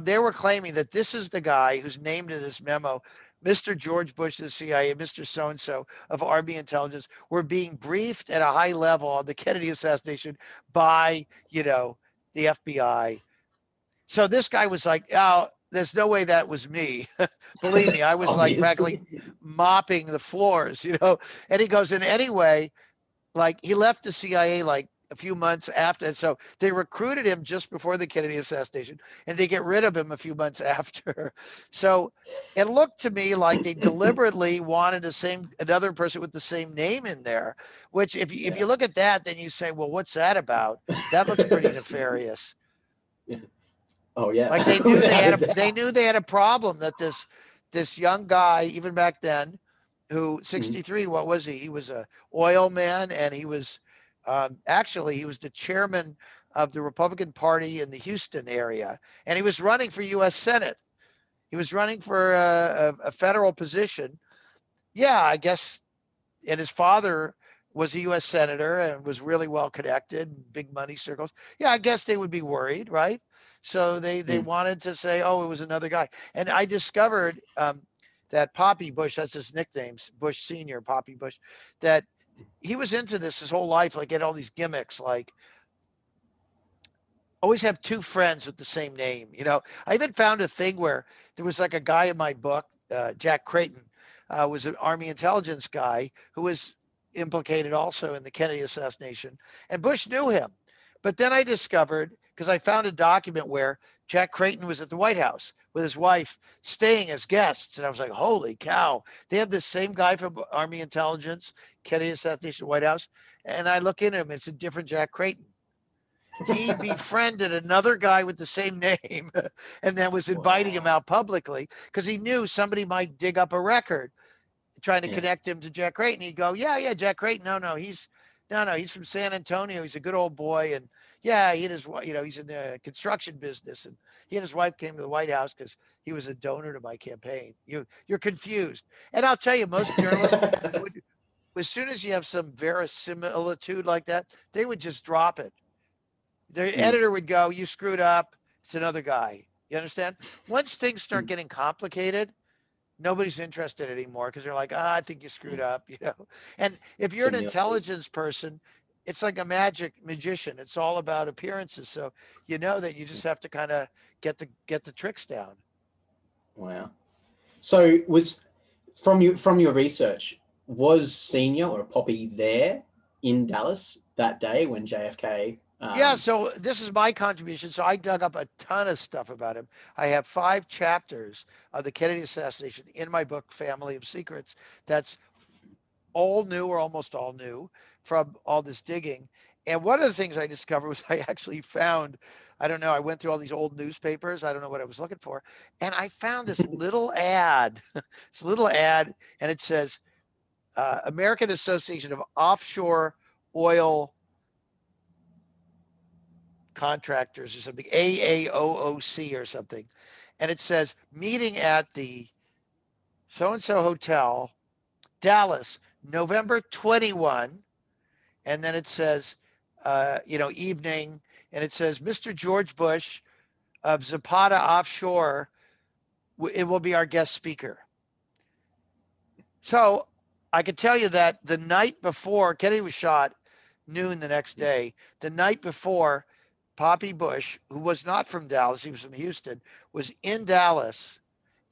they were claiming that this is the guy who's named in this memo, Mr. George Bush of the CIA, Mr. So-and-so of Army intelligence, were being briefed at a high level on the Kennedy assassination by, the FBI. So this guy was like, oh, there's no way that was me. Believe me, I was like practically Obviously. mopping the floors. And he goes, in any way, like he left the CIA like a few months after. And so they recruited him just before the Kennedy assassination, and they get rid of him a few months after. So it looked to me like they deliberately wanted another person with the same name in there, which if Yeah. you look at that, then you say, well, what's that about? That looks pretty nefarious. Yeah. Oh yeah. Like they knew Without a they doubt. knew they had a problem, that this young guy, even back then, who Mm. 63, what was he? He was a oil man, and he was actually he was the chairman of the Republican Party in the Houston area, and he was running for U.S. Senate. He was running for a federal position. Yeah, I guess. And his father was a U.S. senator and was really well connected, big money circles. Yeah, I guess they would be worried, right? So they Mm. wanted to say, oh, it was another guy. And I discovered that Poppy Bush, that's his nickname, Bush Senior, Poppy Bush, that he was into this his whole life, like, had all these gimmicks, like always have two friends with the same name. I even found a thing where there was like a guy in my book, Jack Creighton, was an Army intelligence guy who was implicated also in the Kennedy assassination, and Bush knew him. But then I discovered, because I found a document where Jack Creighton was at the White House with his wife staying as guests. And I was like, holy cow, they have the same guy from Army intelligence, Kennedy assassination, White House. And I look into him, it's a different Jack Creighton. He befriended another guy with the same name and then was inviting him out publicly because he knew somebody might dig up a record trying to connect him to Jack Creighton. He'd go, yeah, Jack Creighton. No, he's from San Antonio. He's a good old boy. And yeah, he and his, he's in the construction business. And he and his wife came to the White House because he was a donor to my campaign. You're confused. And I'll tell you, most journalists would, as soon as you have some verisimilitude like that, they would just drop it. Their editor would go, you screwed up. It's another guy. You understand? Once things start getting complicated, nobody's interested anymore because they're like, I think you screwed up, And if you're an intelligence person, it's like a magician. It's all about appearances. So that you just have to kind of get the tricks down. Wow. So was from your research, was Senior or Poppy there in Dallas that day when JFK? Yeah, so this is my contribution. So I dug up a ton of stuff about him. I have 5 chapters of the Kennedy assassination in my book, Family of Secrets. That's all new or almost all new from all this digging. And one of the things I discovered was I actually found, I don't know, I went through all these old newspapers. I don't know what I was looking for. And I found this little ad, and it says, American Association of Offshore Oil Contractors or something, AAOOC or something. And it says, meeting at the so-and-so hotel, Dallas, November 21. And then it says, evening. And it says, Mr. George Bush of Zapata Offshore, it will be our guest speaker. So I could tell you that the night before Kennedy was shot, noon the next day, the night before, Poppy Bush, who was not from Dallas, he was from Houston, was in Dallas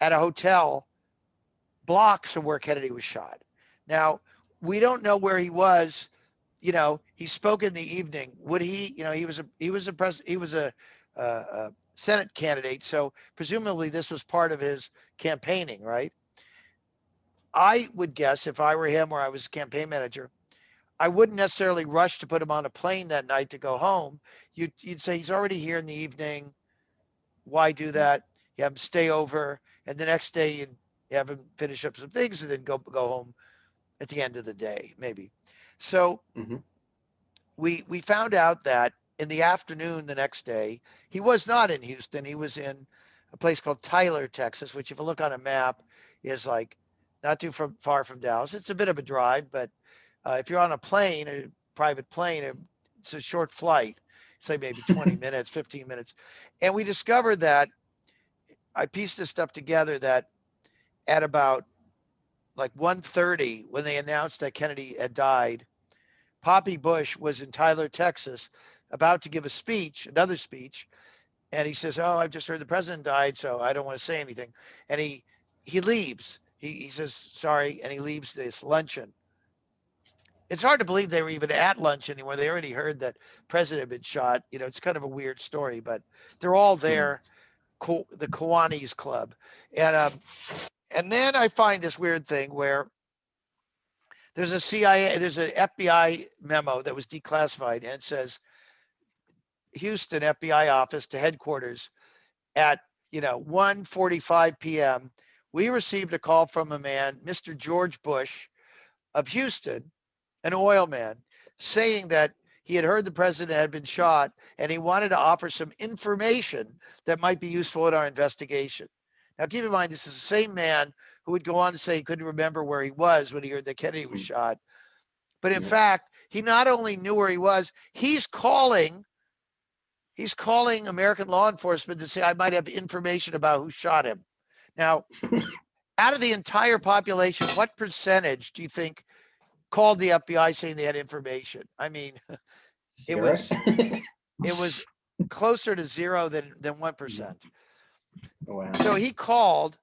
at a hotel blocks from where Kennedy was shot. Now, we don't know where he was. He spoke in the evening. Would he? He was a Senate candidate, so presumably this was part of his campaigning, right? I would guess if I were him or I was a campaign manager, I wouldn't necessarily rush to put him on a plane that night to go home. You'd say he's already here in the evening. Why do that? You have him stay over, and the next day you have him finish up some things and then go home at the end of the day, maybe. So we found out that in the afternoon the next day, he was not in Houston. He was in a place called Tyler, Texas, which if you look on a map is like not too far from Dallas. It's a bit of a drive, but if you're on a plane, a private plane, it's a short flight, say maybe 20 minutes, 15 minutes. And we discovered that, I pieced this stuff together, that at about like 1:30, when they announced that Kennedy had died, Poppy Bush was in Tyler, Texas, about to give another speech. And he says, I've just heard the president died, so I don't want to say anything. And he leaves. He says, sorry, and he leaves this luncheon. It's hard to believe they were even at lunch anymore. They already heard that president had been shot. It's kind of a weird story, but they're all there, the Kiwanis Club. And then I find this weird thing where there's an FBI memo that was declassified, and it says, Houston FBI office to headquarters at 1:45 p.m. We received a call from a man, Mr. George Bush of Houston, an oil man, saying that he had heard the president had been shot and he wanted to offer some information that might be useful in our investigation. Now, keep in mind, this is the same man who would go on to say he couldn't remember where he was when he heard that Kennedy was shot. But in fact, he not only knew where he was, he's calling American law enforcement to say, I might have information about who shot him. Now, out of the entire population, what percentage do you think called the FBI saying they had information? I mean, it Zero. was closer to zero than 1%. Wow. So he called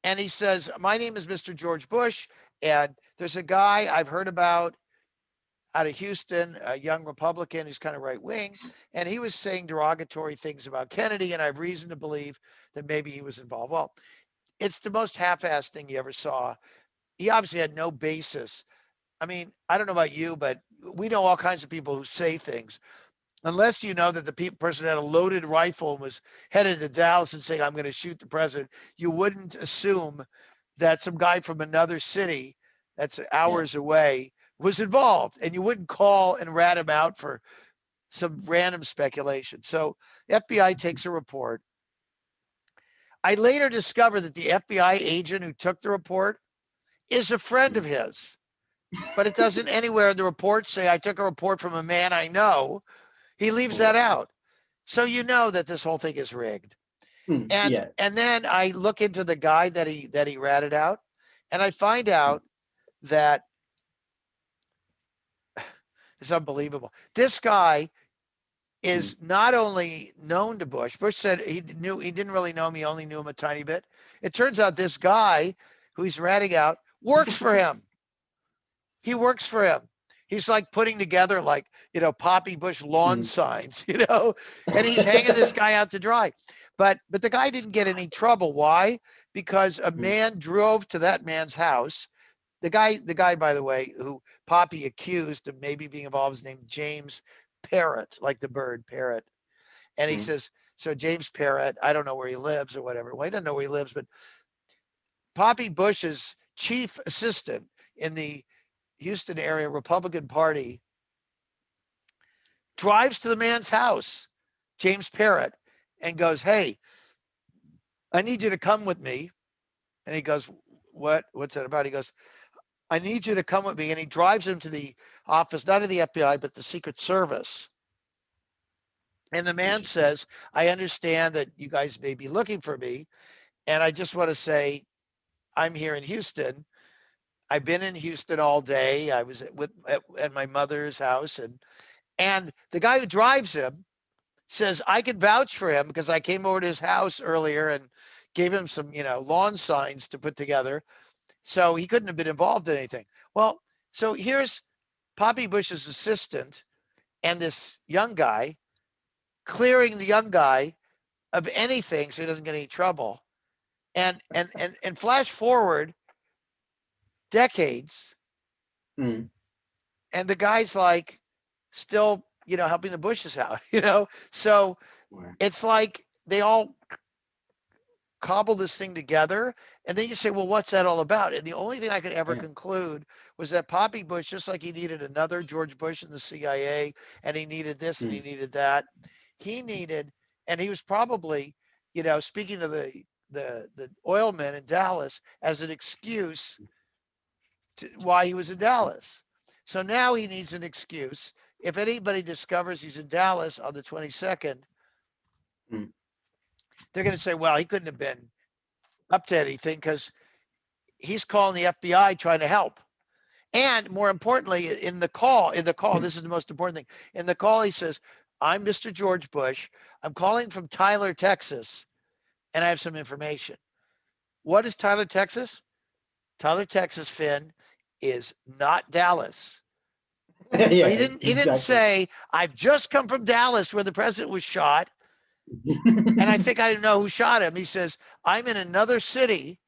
and he says, my name is Mr. George Bush, and there's a guy I've heard about out of Houston, a young Republican who's kind of right wing, and he was saying derogatory things about Kennedy, and I have reason to believe that maybe he was involved. Well, it's the most half-assed thing you ever saw. He obviously had no basis. I mean, I don't know about you, but we know all kinds of people who say things. Unless you know that the person had a loaded rifle and was headed to Dallas and saying, I'm going to shoot the president, you wouldn't assume that some guy from another city that's hours away was involved. And you wouldn't call and rat him out for some random speculation. So the FBI takes a report. I later discovered that the FBI agent who took the report is a friend of his, but it doesn't anywhere in the report say I took a report from a man I know. He leaves that out. So you know that this whole thing is rigged. And then I look into the guy that he ratted out, and I find out that it's unbelievable. This guy is not only known to Bush. Bush said he didn't really know him, he only knew him a tiny bit. It turns out this guy who he's ratting out works for him. He works for him. He's like putting together like, Poppy Bush lawn signs, and he's hanging this guy out to dry. But the guy didn't get any trouble. Why? Because a man drove to that man's house. The guy, by the way, who Poppy accused of maybe being involved is named James Parrott, like the bird parrot. And he says, so James Parrott, I don't know where he lives or whatever. Well, he doesn't know where he lives, but Poppy Bush's chief assistant in the Houston area Republican Party drives to the man's house, James Parrott, and goes, hey, I need you to come with me. And he goes, what's that about? He goes, I need you to come with me. And he drives him to the office, not of the FBI, but the Secret Service. And the man says, I understand that you guys may be looking for me. And I just want to say, I'm here in Houston. I've been in Houston all day. I was at my mother's house, and the guy who drives him says I can vouch for him because I came over to his house earlier and gave him some, lawn signs to put together. So he couldn't have been involved in anything. Well, so here's Poppy Bush's assistant and this young guy clearing the young guy of anything so he doesn't get any trouble. And flash forward decades, and the guy's like still, helping the Bushes out, So it's like they all cobble this thing together, and then you say, well, what's that all about? And the only thing I could ever conclude was that Poppy Bush, just like he needed another George Bush in the CIA, and he needed this and he needed that, and he was probably, speaking to the oil men in Dallas as an excuse why he was in Dallas. So now he needs an excuse. If anybody discovers he's in Dallas on the 22nd, they're going to say, well, he couldn't have been up to anything because he's calling the FBI trying to help. And more importantly, in the call, this is the most important thing. In the call, he says, I'm Mr. George Bush. I'm calling from Tyler, Texas, and I have some information. What is Tyler, Texas? Tyler, Texas, Finn, is not Dallas. Yeah, he didn't say, I've just come from Dallas where the president was shot, and I think I know who shot him. He says, I'm in another city,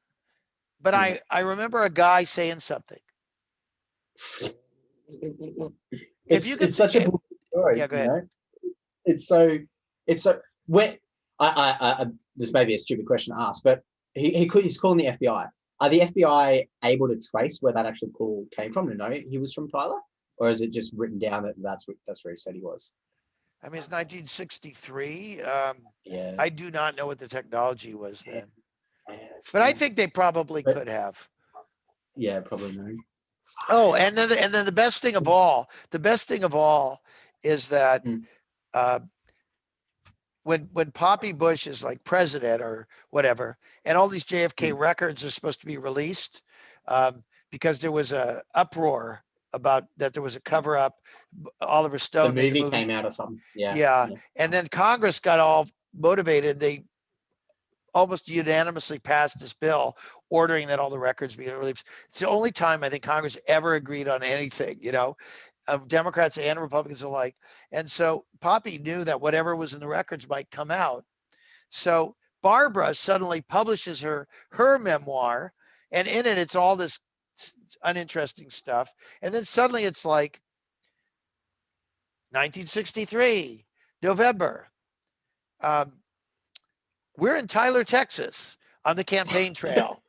but I remember a guy saying something. It's such a bullshit story. Yeah, go ahead. It's so when I this may be a stupid question to ask, but he's calling the FBI. Are the FBI able to trace where that actual call came from to know he was from Tyler? Or is it just written down that that's where he said he was? I mean, it's 1963. Yeah. I do not know what the technology was then, but I think they probably could have. Yeah, probably no. Oh, and then the best thing of all is that when Poppy Bush is like president or whatever, and all these JFK records are supposed to be released, because there was a uproar about that there was a cover up. Oliver The Stone made the movie movie. came out or something. Yeah. Yeah. Yeah. And then Congress got all motivated. They almost unanimously passed this bill ordering that all the records be released. It's the only time I think Congress ever agreed on anything, Democrats and Republicans alike. And so Poppy knew that whatever was in the records might come out. So Barbara suddenly publishes her memoir, and in it, it's all this uninteresting stuff. And then suddenly it's like 1963, November. We're in Tyler, Texas on the campaign trail.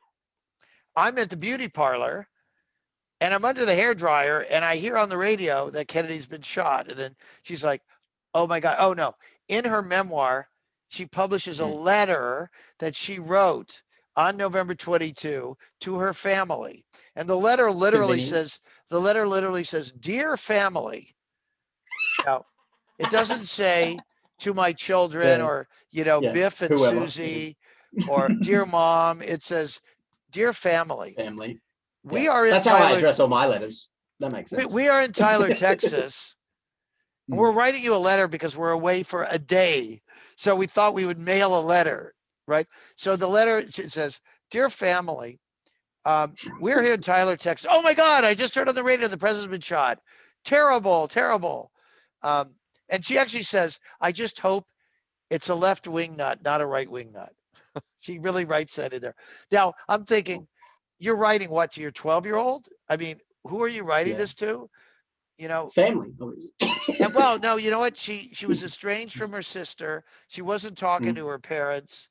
I'm at the beauty parlor and I'm under the hair dryer and I hear on the radio that Kennedy's been shot. And then she's like, oh my God. Oh no. In her memoir, she publishes a letter that she wrote on November 22 to her family. And the letter literally says, dear family. Now, it doesn't say to my children or, Biff and Whoever. Susie or dear mom. It says, dear family. Family. We are in That's Tyler. how I address all my letters. That makes sense. We are in Tyler, Texas. And we're writing you a letter because we're away for a day. So we thought we would mail a letter, right? So the letter says, dear family, we're here in Tyler, Texas. Oh my God, I just heard on the radio the president's been shot. Terrible, terrible. And she actually says, I just hope it's a left wing nut, not a right wing nut. She really writes that in there. Now, I'm thinking, you're writing what to your 12-year-old? I mean, who are you writing this to? Family. And well, no, you know what? She was estranged from her sister. She wasn't talking to her parents.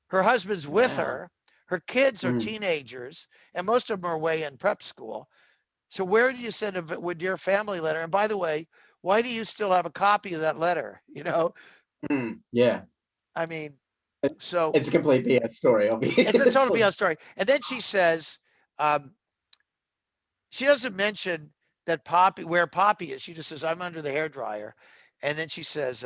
Her husband's with her. Her kids are teenagers, and most of them are away in prep school. So where do you send a dear family letter? And by the way, why do you still have a copy of that letter? Yeah. I mean, so it's a complete BS story, obviously. it's a total BS story. And then she says, she doesn't mention that where Poppy is. She just says, I'm under the hairdryer. And then she says,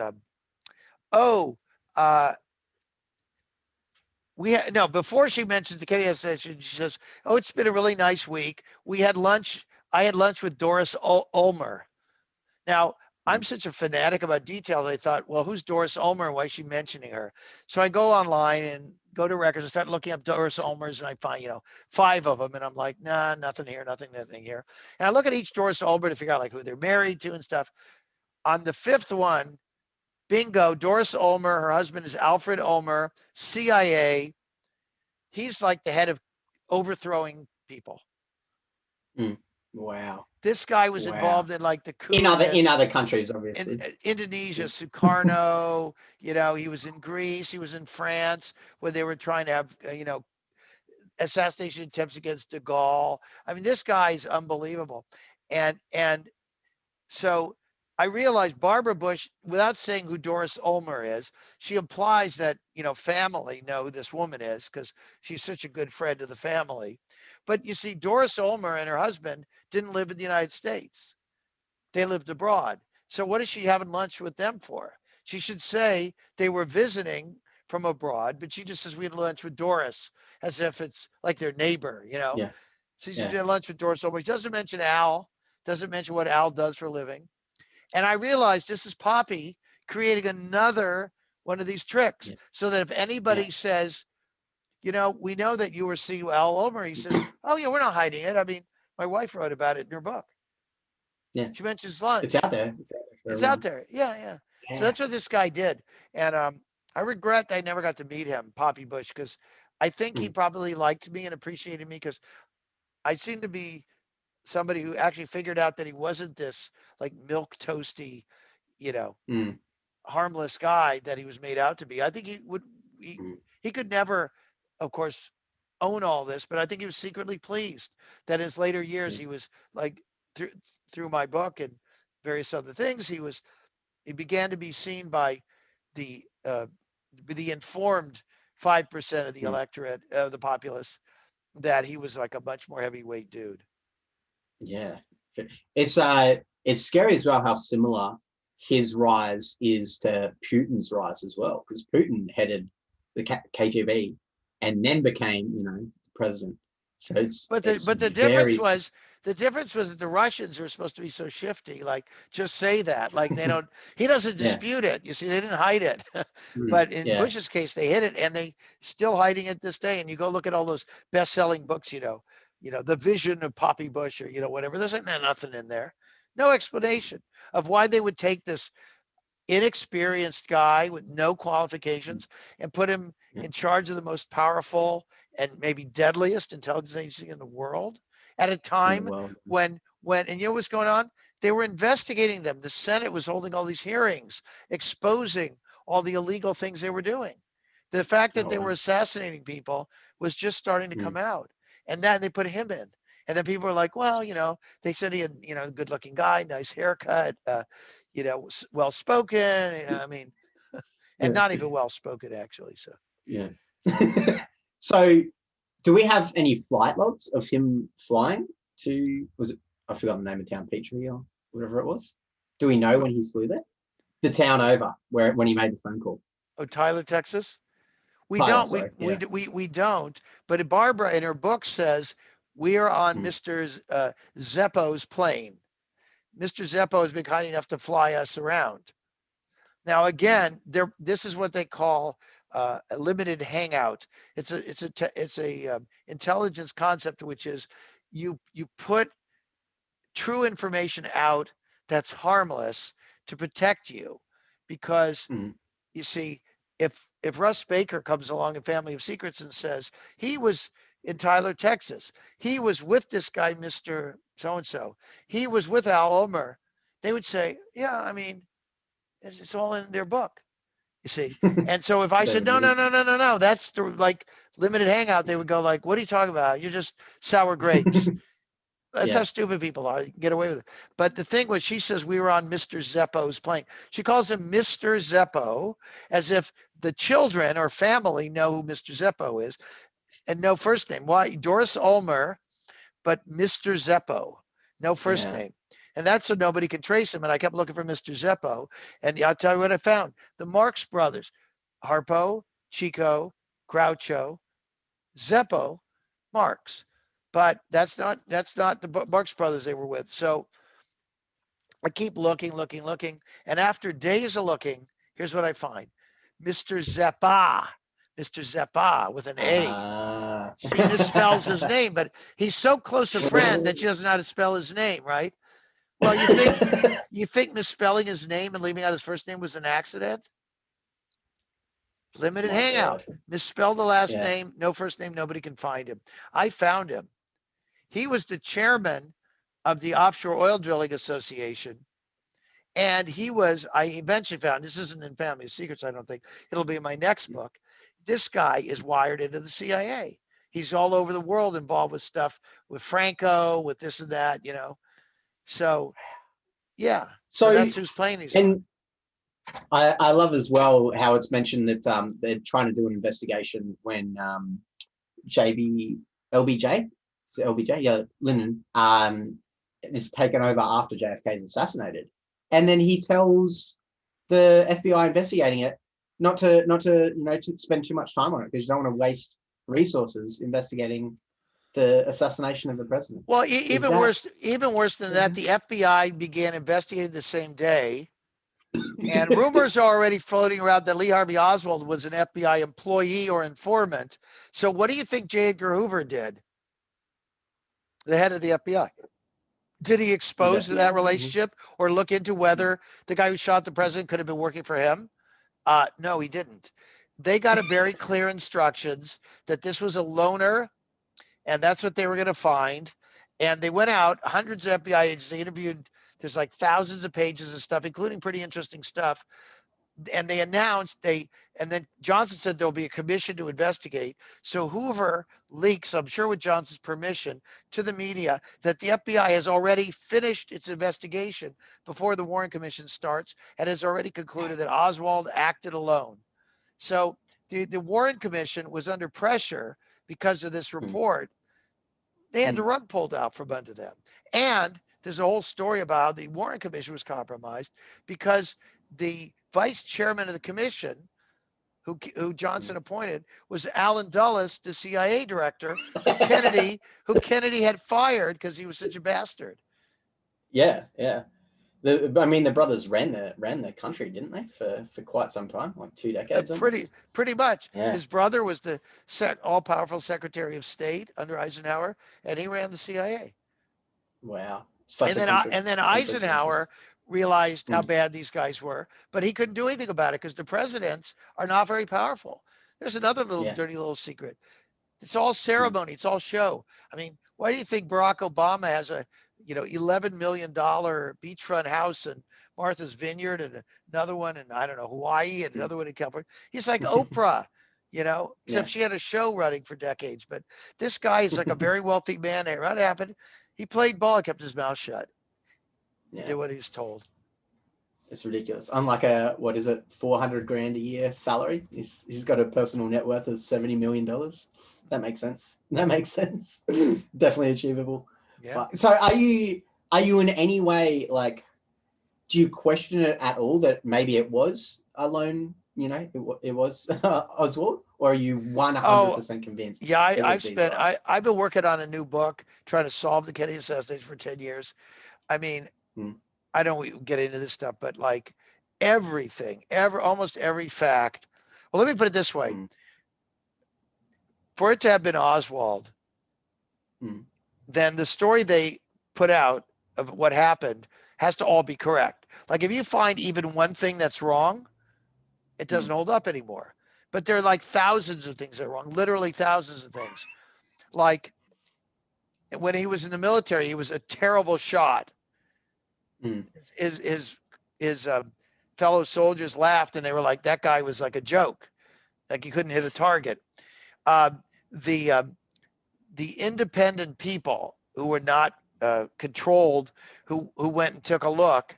before she mentions the Kennedy session, she says, oh, it's been a really nice week. We had lunch. I had lunch with Doris Ulmer. Now, I'm such a fanatic about details. I thought, well, who's Doris Ulmer? Why is she mentioning her? So I go online and go to records and start looking up Doris Ulmers, and I find, 5 of them. And I'm like, nah, nothing here, nothing here. And I look at each Doris Ulmer to figure out like who they're married to and stuff. On the 5th one, bingo, Doris Ulmer, her husband is Alfred Ulmer, CIA. He's like the head of overthrowing people. Wow. This guy was involved in like the coup in other countries, obviously. in Indonesia, Sukarno. He was in Greece, he was in France, where they were trying to have assassination attempts against de Gaulle. I mean, this guy's unbelievable. And so I realized Barbara Bush, without saying who Doris Ulmer is, she implies that, family know who this woman is because she's such a good friend of the family. But you see, Doris Ulmer and her husband didn't live in the United States. They lived abroad. So what is she having lunch with them for? She should say they were visiting from abroad, but she just says we had lunch with Doris as if it's like their neighbor, Yeah. So she did lunch with Doris Ulmer. She doesn't mention Al, doesn't mention what Al does for a living. And I realized this is Poppy creating another one of these tricks so that if anybody says, we know that you were seeing Al Ulmer, he says, oh yeah, we're not hiding it. I mean, my wife wrote about it in her book. Yeah. She mentions lunch. It's out there. It's out there. Yeah. So that's what this guy did. And I regret that I never got to meet him, Poppy Bush, because I think he probably liked me and appreciated me because I seem to be somebody who actually figured out that he wasn't this like milk toasty, harmless guy that he was made out to be. I think he could never, of course, own all this, but I think he was secretly pleased that in his later years he was like through my book and various other things, he began to be seen by the informed 5% of the electorate of the populace that he was like a much more heavyweight dude. Yeah, it's scary as well how similar his rise is to Putin's rise as well, because Putin headed the KGB and then became, president. So But the difference very was that the Russians are supposed to be so shifty, like just say that, like they don't. He doesn't yeah. dispute it. You see, they didn't hide it. But in Yeah. Bush's case, they hid it, and they still hiding it this day. And you go look at all those best-selling books, The Vision of Poppy Bush, or whatever. There's nothing in there. No explanation of why they would take this inexperienced guy with no qualifications and put him in charge of the most powerful and maybe deadliest intelligence agency in the world at a time when and you know what's going on? They were investigating them. The Senate was holding all these hearings, exposing all the illegal things they were doing. The fact that they were assassinating people was just starting to come out. And then they put him in. And then people were like, well, they said he had, a good looking guy, nice haircut, well spoken. And not even well spoken, actually. So, yeah. So, do we have any flight logs of him flying to, I forgot the name of town, Petrie or whatever it was? Do we know when he flew there? The town over when he made the phone call. Oh, Tyler, Texas? We Tyler, don't. sorry. We don't. But Barbara in her book says we are on Mr. Zeppo's plane. Mr. Zeppo has been kind enough to fly us around. Now, again, this is what they call a limited hangout. It's a intelligence concept, which is you put true information out that's harmless to protect you, because you see, if Russ Baker comes along in Family of Secrets and says he was in Tyler, Texas, he was with this guy, Mr. So-and-so, he was with Al Omer, they would say, yeah, it's all in their book, you see. And so if I said, no, that's the limited hangout, they would go like, what are you talking about? You're just sour grapes. That's how stupid people are. You can get away with it. But the thing was, she says we were on Mr. Zeppo's plane. She calls him Mr. Zeppo, as if the children or family know who Mr. Zeppo is, and no first name. Why? Doris Ulmer, but Mr. Zeppo, no first name. And that's so nobody can trace him. And I kept looking for Mr. Zeppo. And I'll tell you what I found. The Marx Brothers, Harpo, Chico, Groucho, Zeppo, Marx. But that's not the Marx Brothers they were with. So I keep looking. And after days of looking, here's what I find. Mr. Zeppa with an A. She misspells his name, but he's so close a friend that she doesn't know how to spell his name, right? Well, you think misspelling his name and leaving out his first name was an accident? Limited hangout. Misspell the last name, no first name, nobody can find him. I found him. He was the chairman of the Offshore Oil Drilling Association. And I eventually found, this isn't in Family of Secrets, I don't think. It'll be in my next book. This guy is wired into the CIA. He's all over the world involved with stuff with Franco, with this and that, So, yeah. So that's whose plane he's on. I love as well how it's mentioned that they're trying to do an investigation when LBJ, Lyndon, is taken over after JFK is assassinated, and then he tells the FBI investigating it not to to spend too much time on it, because you don't want to waste resources investigating the assassination of the president. Well, even worse than that, the FBI began investigating the same day. And rumors are already floating around that Lee Harvey Oswald was an FBI employee or informant. So what do you think J. Edgar Hoover did? The head of the FBI. Did he expose that relationship or look into whether the guy who shot the president could have been working for him? No, he didn't. They got a very clear instructions that this was a loner, and that's what they were going to find. And they went out, hundreds of FBI agents, they interviewed, there's like thousands of pages of stuff, including pretty interesting stuff. And they announced and then Johnson said there'll be a commission to investigate. So Hoover leaks, I'm sure with Johnson's permission, to the media that the FBI has already finished its investigation before the Warren Commission starts, and has already concluded that Oswald acted alone. So the Warren Commission was under pressure because of this report. They had the rug pulled out from under them. And there's a whole story about how the Warren Commission was compromised because the vice chairman of the commission, who Johnson appointed, was Alan Dulles, the CIA director, who Kennedy had fired because he was such a bastard. Yeah, yeah. I mean, the brothers ran the country, didn't they, for quite some time, like 2 decades almost? Pretty much. Yeah. His brother was the all-powerful Secretary of State under Eisenhower, and he ran the CIA. Wow. And then Eisenhower realized how bad these guys were, but he couldn't do anything about it because the presidents are not very powerful. There's another dirty little secret. It's all ceremony. It's all show. I mean, why do you think Barack Obama has a $11 million beachfront house in Martha's Vineyard and another one in, I don't know, Hawaii and another one in California? He's like Oprah, except she had a show running for decades. But this guy is like a very wealthy man. And what happened? He played ball and kept his mouth shut. He did what he was told. It's ridiculous. Unlike a, what is it, $400,000 a year salary. He's got a personal net worth of $70 million. That makes sense. Definitely achievable. Yeah. So are you in any way, like, do you question it at all that maybe it was alone, it was Oswald, or are you 100% convinced? Yeah, I've been working on a new book trying to solve the Kennedy assassination for 10 years. I mean, I don't get into this stuff, but like almost every fact. Well, let me put it this way. For it to have been Oswald, then the story they put out of what happened has to all be correct. Like if you find even one thing that's wrong, it doesn't hold up anymore. But there are like thousands of things that are wrong, literally thousands of things. Like when he was in the military, he was a terrible shot. His fellow soldiers laughed and they were like, that guy was like a joke, like he couldn't hit a target. The independent people who were not controlled, who went and took a look,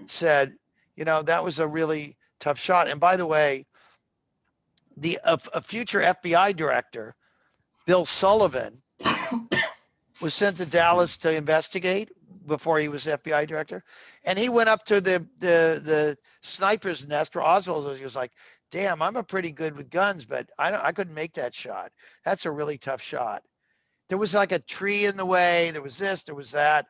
said, that was a really tough shot. And by the way, a future FBI director, Bill Sullivan, was sent to Dallas to investigate before he was FBI director. And he went up to the sniper's nest where Oswald was. He was like, damn, I'm a pretty good with guns, but I couldn't make that shot. That's a really tough shot. There was like a tree in the way. There was this, there was that,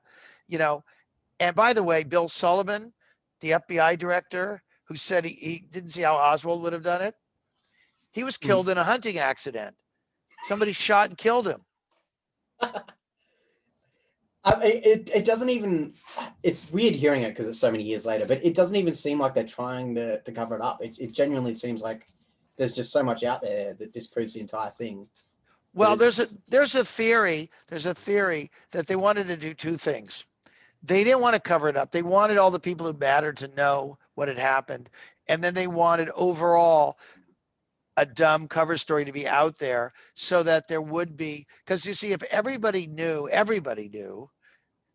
And by the way, Bill Sullivan, the FBI director, who said he didn't see how Oswald would have done it, he was killed in a hunting accident. Somebody shot and killed him. It doesn't even, it's weird hearing it because it's so many years later, but it doesn't even seem like they're trying to cover it up. It genuinely seems like there's just so much out there that disproves the entire thing. Well, there's a theory that they wanted to do two things. They didn't want to cover it up. They wanted all the people who mattered to know what had happened. And then they wanted overall a dumb cover story to be out there so that there would be, because you see, if everybody knew,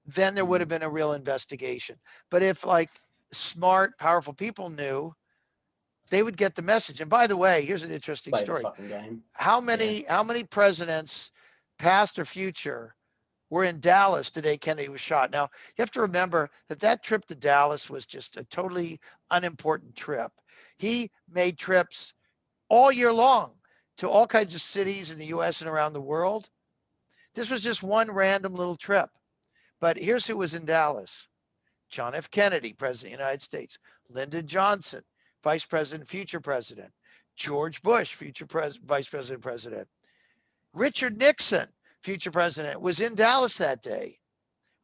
then there would have been a real investigation. But if like smart, powerful people knew, they would get the message. And by the way, here's an interesting story. How many presidents, past or future, were in Dallas the day Kennedy was shot? Now, you have to remember that trip to Dallas was just a totally unimportant trip. He made trips all year long to all kinds of cities in the US and around the world. This was just one random little trip. But here's who was in Dallas. John F. Kennedy, President of the United States. Lyndon Johnson, Vice President, future President. George Bush, future Vice President. Richard Nixon, future President, was in Dallas that day.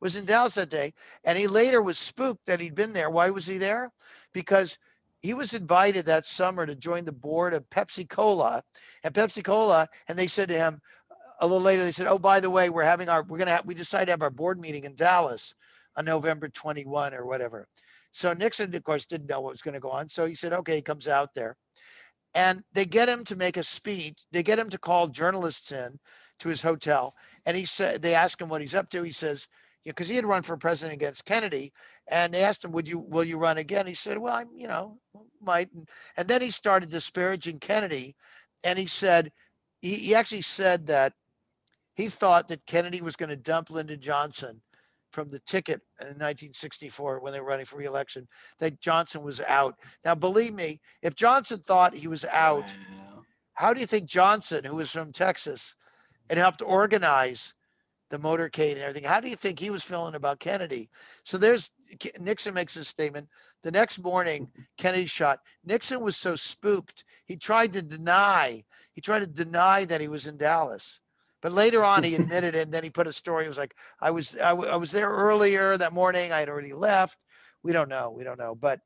And he later was spooked that he'd been there. Why was he there? Because he was invited that summer to join the board of Pepsi Cola. And they said to him a little later, they said, oh, by the way, we decided to have our board meeting in Dallas on November 21 or whatever. So Nixon, of course, didn't know what was going to go on. So he said, okay, he comes out there. And they get him to make a speech. They get him to call journalists in to his hotel. And they ask him what he's up to. He says, because he had run for president against Kennedy. And they asked him, will you run again? He said, well, might. And then he started disparaging Kennedy. And he said, he actually said that he thought that Kennedy was going to dump Lyndon Johnson from the ticket in 1964 when they were running for re-election that Johnson was out. Now, believe me, if Johnson thought he was out, Wow. how do you think Johnson, who was from Texas and helped organize the motorcade and everything, how do you think he was feeling about Kennedy? So there's Nixon makes his statement. The next morning, Kennedy's shot. Nixon was so spooked, he tried to deny that he was in Dallas. But later on, he admitted it, and then he put a story. He was like, I was there earlier that morning. I had already left. We don't know. But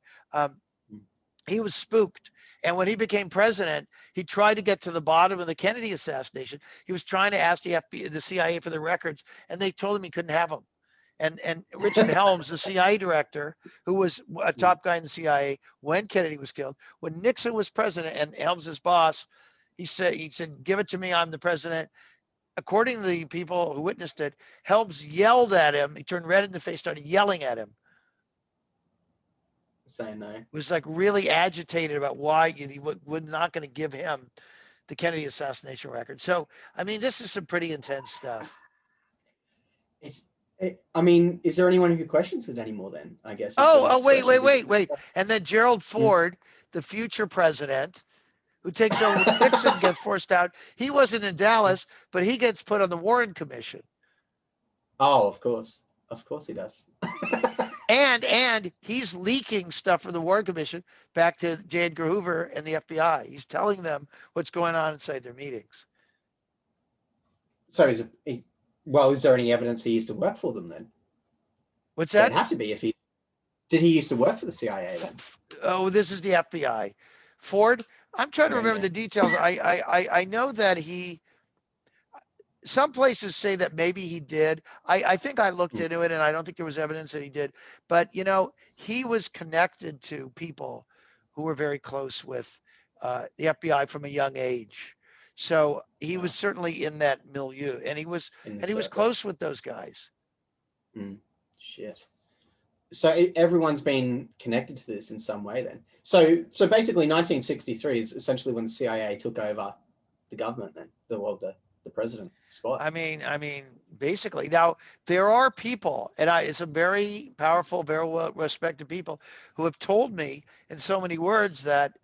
he was spooked. And when he became president, he tried to get to the bottom of the Kennedy assassination. He was trying to ask the FBI, the CIA for the records, and they told him he couldn't have them. And Richard Helms, the CIA director, who was a top guy in the CIA when Kennedy was killed, when Nixon was president and Helms' his boss, he said, give it to me, I'm the president. According to the people who witnessed it, Helms yelled at him. He turned red in the face, started yelling at him. Saying no. Was like really agitated about why he was not going to give him the Kennedy assassination record. So, I mean, this is some pretty intense stuff. I mean, is there anyone who questions it anymore then, I guess? Wait. And then Gerald Ford, the future president, who takes over when Nixon gets forced out. He wasn't in Dallas, but he gets put on the Warren Commission. Oh, of course. Of course he does. And he's leaking stuff from the Warren Commission back to J. Edgar Hoover and the FBI. He's telling them what's going on inside their meetings. So is there any evidence he used to work for them then? What's that? It'd have to be if he did. He used to work for the CIA then. Oh, this is the FBI. Ford. I'm trying to remember the details. I know that some places say that maybe he did. I think I looked into it and I don't think there was evidence that he did. But, he was connected to people who were very close with the FBI from a young age. So he was certainly in that milieu, and he was close with those guys. Shit. So everyone's been connected to this in some way then. So basically 1963 is essentially when the CIA took over the government then, the president spot. I mean, basically. Now, there are people, and it's a very powerful, very well-respected people who have told me in so many words that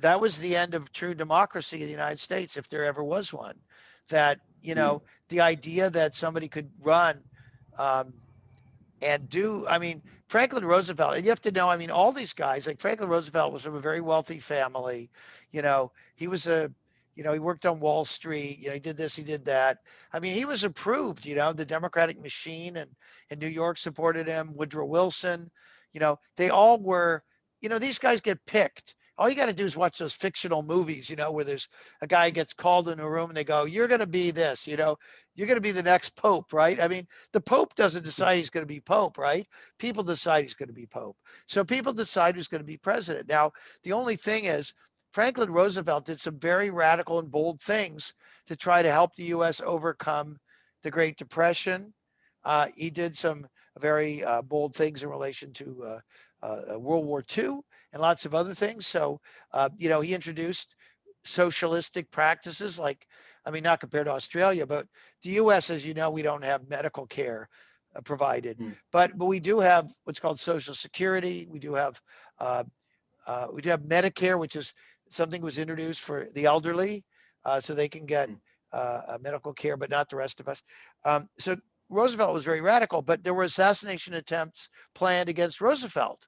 was the end of true democracy in the United States, if there ever was one. That, the idea that somebody could run and do, Franklin Roosevelt, and you have to know, all these guys, like Franklin Roosevelt was from a very wealthy family. He was he worked on Wall Street, he did this, he did that. He was approved, the Democratic machine and New York supported him, Woodrow Wilson, they all were, these guys get picked. All you got to do is watch those fictional movies, where there's a guy gets called in a room and they go, you're going to be this, you're going to be the next Pope, right? The Pope doesn't decide he's going to be Pope, right? People decide he's going to be Pope. So people decide who's going to be president. Now, the only thing is, Franklin Roosevelt did some very radical and bold things to try to help the U.S. overcome the Great Depression. He did some very bold things in relation to World War II and lots of other things. So, he introduced socialistic practices like, not compared to Australia, but the U.S., as you know, we don't have medical care provided, but we do have what's called Social Security. We do have Medicare, which is something was introduced for the elderly, so they can get medical care, but not the rest of us. So Roosevelt was very radical, but there were assassination attempts planned against Roosevelt.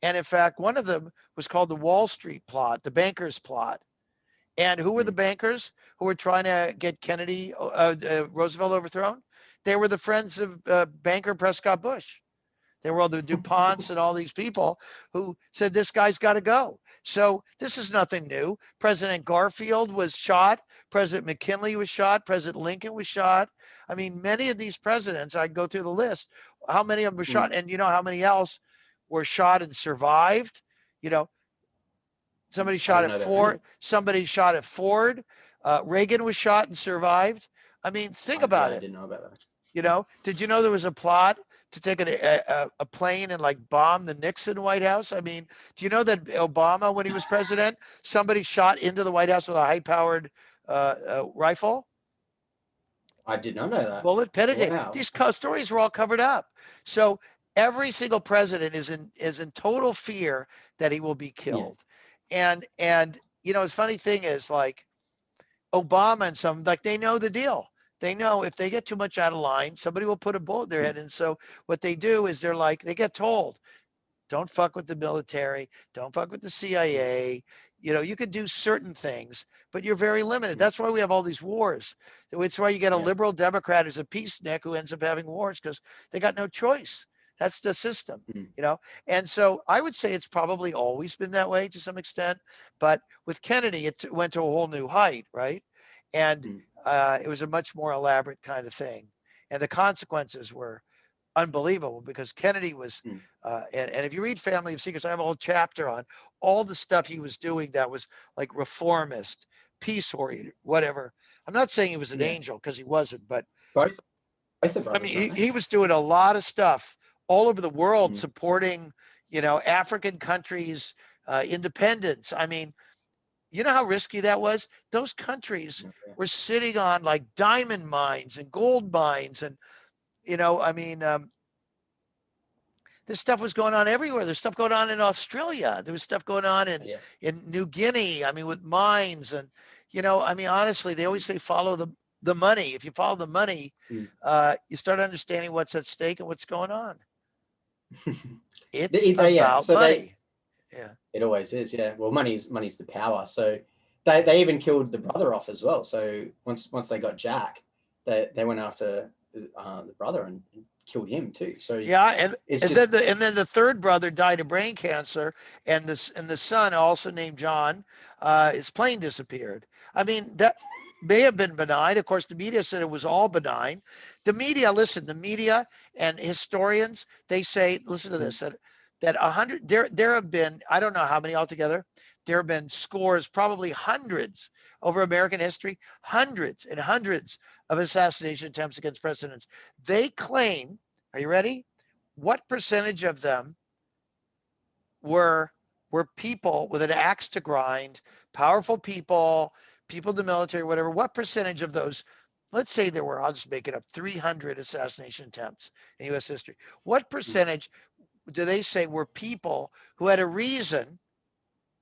And in fact, one of them was called the Wall Street plot, the bankers plot. And who were the bankers who were trying to get Roosevelt overthrown? They were the friends of banker Prescott Bush. They were all the DuPonts and all these people who said, this guy's got to go. So this is nothing new. President Garfield was shot. President McKinley was shot. President Lincoln was shot. Many of these presidents, I go through the list, how many of them were shot? And how many else were shot and survived? Somebody shot at Ford. Somebody shot at Ford. Reagan was shot and survived. Think about it. I didn't know about that. Did you know there was a plot to take a plane and bomb the Nixon White House? Do you know that Obama, when he was president, somebody shot into the White House with a high-powered rifle? I did not know that. Bullet penetrated. Wow. These stories were all covered up. So every single president is in total fear that he will be killed. And the funny thing is, like, Obama and some, like, they know the deal. They know if they get too much out of line, somebody will put a bullet in their head. And so what they do is they get told, don't fuck with the military, don't fuck with the CIA. You could do certain things, but you're very limited. That's why we have all these wars. It's why you get a liberal Democrat who's a peacenik who ends up having wars, because they got no choice. That's the system, And so I would say it's probably always been that way to some extent. But with Kennedy, it went to a whole new height, right? And it was a much more elaborate kind of thing. And the consequences were unbelievable, because Kennedy was, and if you read Family of Secrets, I have a whole chapter on all the stuff he was doing that was like reformist, peace oriented, whatever. I'm not saying he was an angel, because he wasn't, but both of I mean, he was doing a lot of stuff all over the world, supporting, African countries, independence. I mean, you know how risky that was? Those countries were sitting on like diamond mines and gold mines, and this stuff was going on everywhere. There's stuff going on in Australia. There was stuff going on in New Guinea. I mean, with mines and, honestly, they always say follow the money. If you follow the money, you start understanding what's at stake and what's going on. It's about money. It always is. Yeah. Well, money's the power. So they even killed the brother off as well. So once they got Jack, they went after the brother and killed him too. So and then the third brother died of brain cancer, and the son, also named John, his plane disappeared. I mean, that may have been benign. Of course, the media said it was all benign. The media and historians, they say, listen to this, that 100, there have been, I don't know how many altogether, there have been scores, probably hundreds over American history, hundreds and hundreds of assassination attempts against presidents. They claim, are you ready? What percentage of them were people with an axe to grind, powerful people in the military, whatever? What percentage of those, let's say there were, I'll just make it up, 300 assassination attempts in U.S. history. What percentage do they say were people who had a reason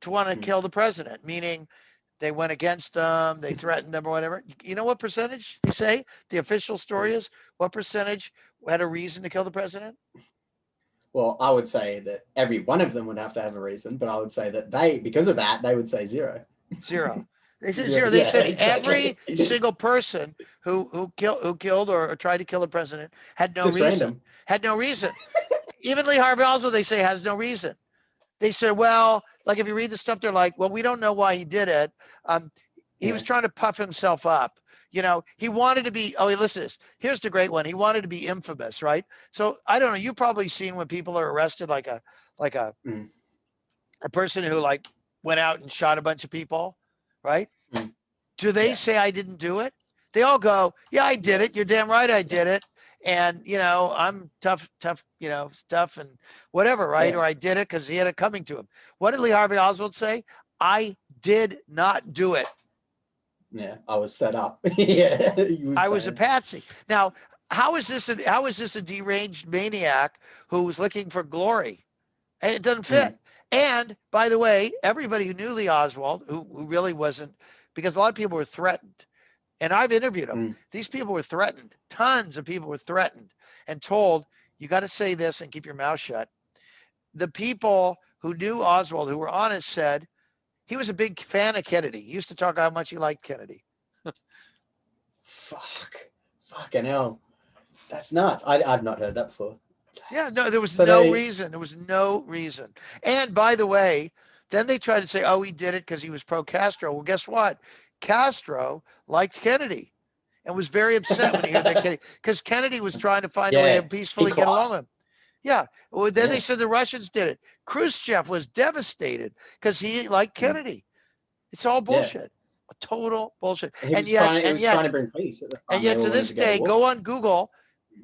to want to kill the president? Meaning they went against them, they threatened them or whatever. You know what percentage they say? The official story is, what percentage had a reason to kill the president? Well, I would say that every one of them would have to have a reason, but I would say that because of that, they would say zero. Zero. They said zero. They said exactly. Every single person who killed or tried to kill the president had no reason. Random. Had no reason. Even Lee Harvey Oswald, they say, has no reason. They said, well, like if you read the stuff, they're like, well, we don't know why he did it. He was trying to puff himself up. He wanted to be, listen to this. Here's the great one. He wanted to be infamous, right? So I don't know. You've probably seen when people are arrested, like a person who like went out and shot a bunch of people, right? Do they say I didn't do it? They all go, yeah, I did it. You're damn right I did it. And, I'm tough, stuff and whatever, right? Or I did it because he had it coming to him. What did Lee Harvey Oswald say? I did not do it. Yeah, I was set up. I was a patsy. Now, how is this a deranged maniac who's looking for glory? And it doesn't fit. And by the way, everybody who knew Lee Oswald, who really wasn't, because a lot of people were threatened. And I've interviewed them. These people were threatened. Tons of people were threatened and told, you got to say this and keep your mouth shut. The people who knew Oswald, who were honest, said he was a big fan of Kennedy. He used to talk how much he liked Kennedy. Fucking hell. That's nuts. I've not heard that before. Yeah, no, there was no reason. There was no reason. And by the way, then they tried to say, he did it because he was pro-Castro. Well, guess what? Castro liked Kennedy and was very upset when he heard that Kennedy, because Kennedy was trying to find a way to peacefully get along with him. Yeah. Well, then they said the Russians did it. Khrushchev was devastated because he liked Kennedy. It's all bullshit. Total bullshit. And yet, trying to bring peace. And yet to this day, go on Google,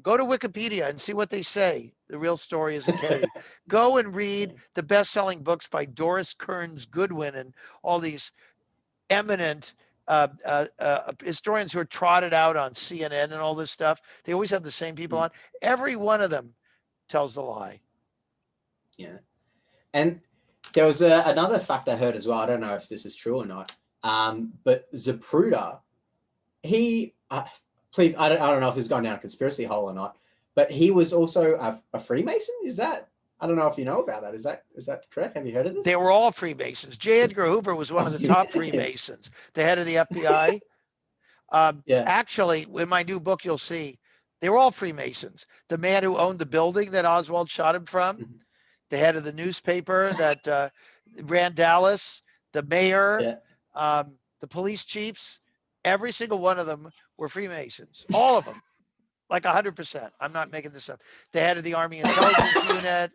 go to Wikipedia and see what they say. The real story is of Kennedy. Go and read the best-selling books by Doris Kearns Goodwin and all these eminent historians who are trotted out on CNN and all this stuff. They always have the same people on. Every one of them tells the lie. Yeah. And there was another fact I heard as well. I don't know if this is true or not. But Zapruder, he, please, I don't know if this is going down a conspiracy hole or not, but he was also a Freemason. Is that, I don't know if you know about that. Is that correct? Have you heard of this? They were all Freemasons. J. Edgar Hoover was one of the top Freemasons, the head of the FBI. Actually, in my new book, you'll see they were all Freemasons. The man who owned the building that Oswald shot him from, the head of the newspaper that ran Dallas, the mayor, the police chiefs, every single one of them were Freemasons. All of them, like 100%. I'm not making this up. The head of the Army Intelligence Unit,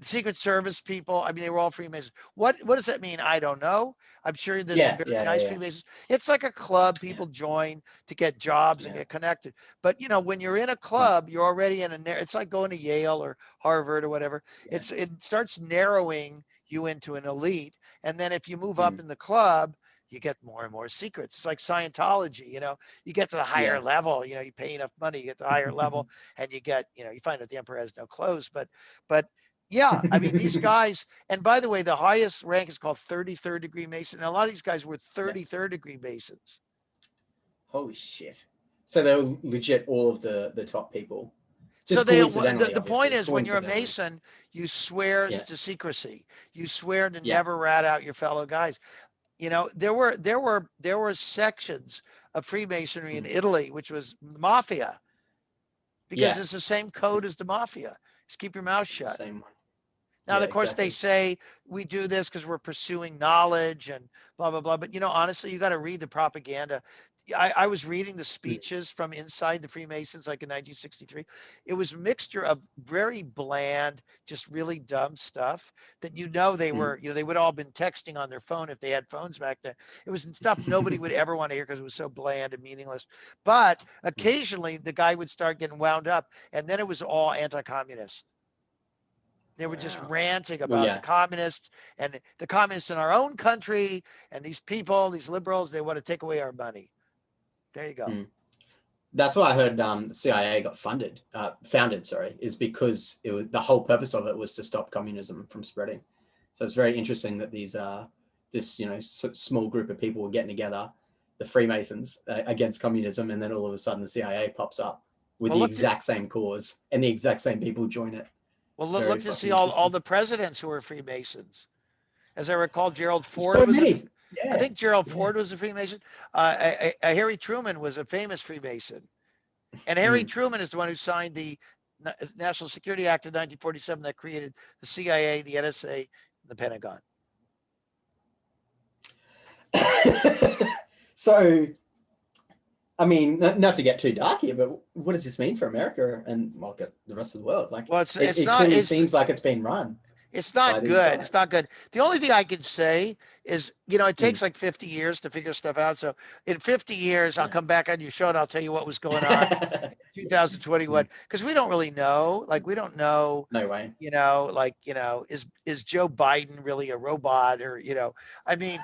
Secret Service people. I mean, they were all Freemasons. What does that mean? I don't know. I'm sure there's some very nice Freemasons. It's like a club people join to get jobs and get connected. But when you're in a club, you're already in it's like going to Yale or Harvard or whatever. It starts narrowing you into an elite. And then if you move up in the club, you get more and more secrets. It's like Scientology, you get to the higher level, you pay enough money, you get to the higher level, and you get, you find out the emperor has no clothes. But yeah, I mean, these guys, and by the way, the highest rank is called 33rd degree Mason. And a lot of these guys were 33rd degree Masons. Holy shit. So they were legit all of the top people. So the point is, when you're a Mason, you swear to secrecy. You swear to never rat out your fellow guys. There were sections of Freemasonry in Italy, which was mafia, because it's the same code as the mafia. Just keep your mouth shut. Same one. Now, of course, they say we do this because we're pursuing knowledge and blah, blah, blah. But, honestly, you got to read the propaganda. I was reading the speeches from inside the Freemasons, like in 1963. It was a mixture of very bland, just really dumb stuff that, they were, they would all been texting on their phone if they had phones back then. It was stuff nobody would ever want to hear because it was so bland and meaningless. But occasionally the guy would start getting wound up, and then it was all anti-communist. They were just ranting about the communists and the communists in our own country, and these people, these liberals, they want to take away our money. There you go. That's why I heard the CIA got founded, is because the whole purpose of it was to stop communism from spreading. So it's very interesting that this small group of people were getting together, the Freemasons, against communism, and then all of a sudden the CIA pops up with the exact same cause, and the exact same people join it. Well, look to see all the presidents who were Freemasons. As I recall, Gerald Ford I think Gerald Ford was a Freemason. Harry Truman was a famous Freemason. And Harry Truman is the one who signed the National Security Act of 1947 that created the CIA, the NSA, and the Pentagon. So, I mean, not to get too dark here, but what does this mean for America and the rest of the world? Like, it seems like it's been run. It's not good. It's not good. The only thing I can say is, it takes like 50 years to figure stuff out. So in 50 years, I'll come back on your show and I'll tell you what was going on in 2021, because we don't really know. Like, we don't know. No way. Is Joe Biden really a robot, or, I mean,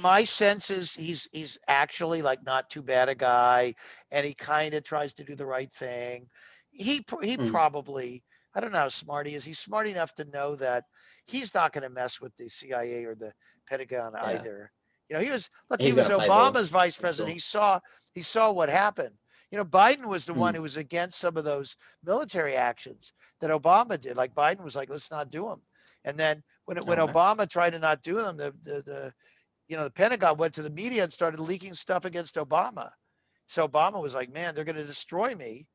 my sense is he's actually like not too bad a guy, and he kind of tries to do the right thing. He probably, I don't know how smart he is. He's smart enough to know that he's not going to mess with the CIA or the Pentagon either. He was Obama's vice president. Sure. He saw what happened. Biden was the one who was against some of those military actions that Obama did. Like, Biden was like, let's not do them. And then when Obama tried to not do them, the Pentagon went to the media and started leaking stuff against Obama. So Obama was like, man, they're going to destroy me.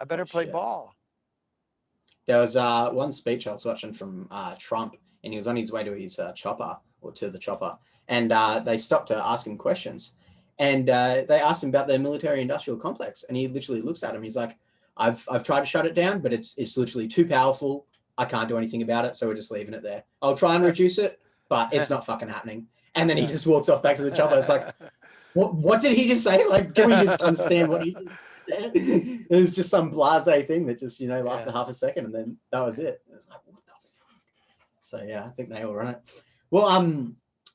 I better play ball. There was one speech I was watching from Trump, and he was on his way to his chopper, and they stopped to ask him questions. And they asked him about the military-industrial complex, and he literally looks at him. He's like, I've tried to shut it down, but it's literally too powerful. I can't do anything about it, so we're just leaving it there. I'll try and reduce it, but it's not fucking happening. And then he just walks off back to the chopper. It's like, what did he just say? Like, can we just understand what he did? It was just some blasé thing that just lasted half a second, and then that was it. It was like, what the fuck? So yeah, I think they all run it. Well,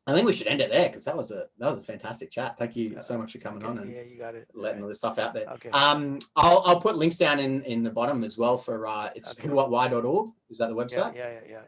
I think we should end it there because that was a fantastic chat. Thank you so much for coming on and Yeah, you got it. letting all this stuff out there. Okay. I'll put links down in the bottom as well for it's whowhatwhy.org. Is that the website? Yeah.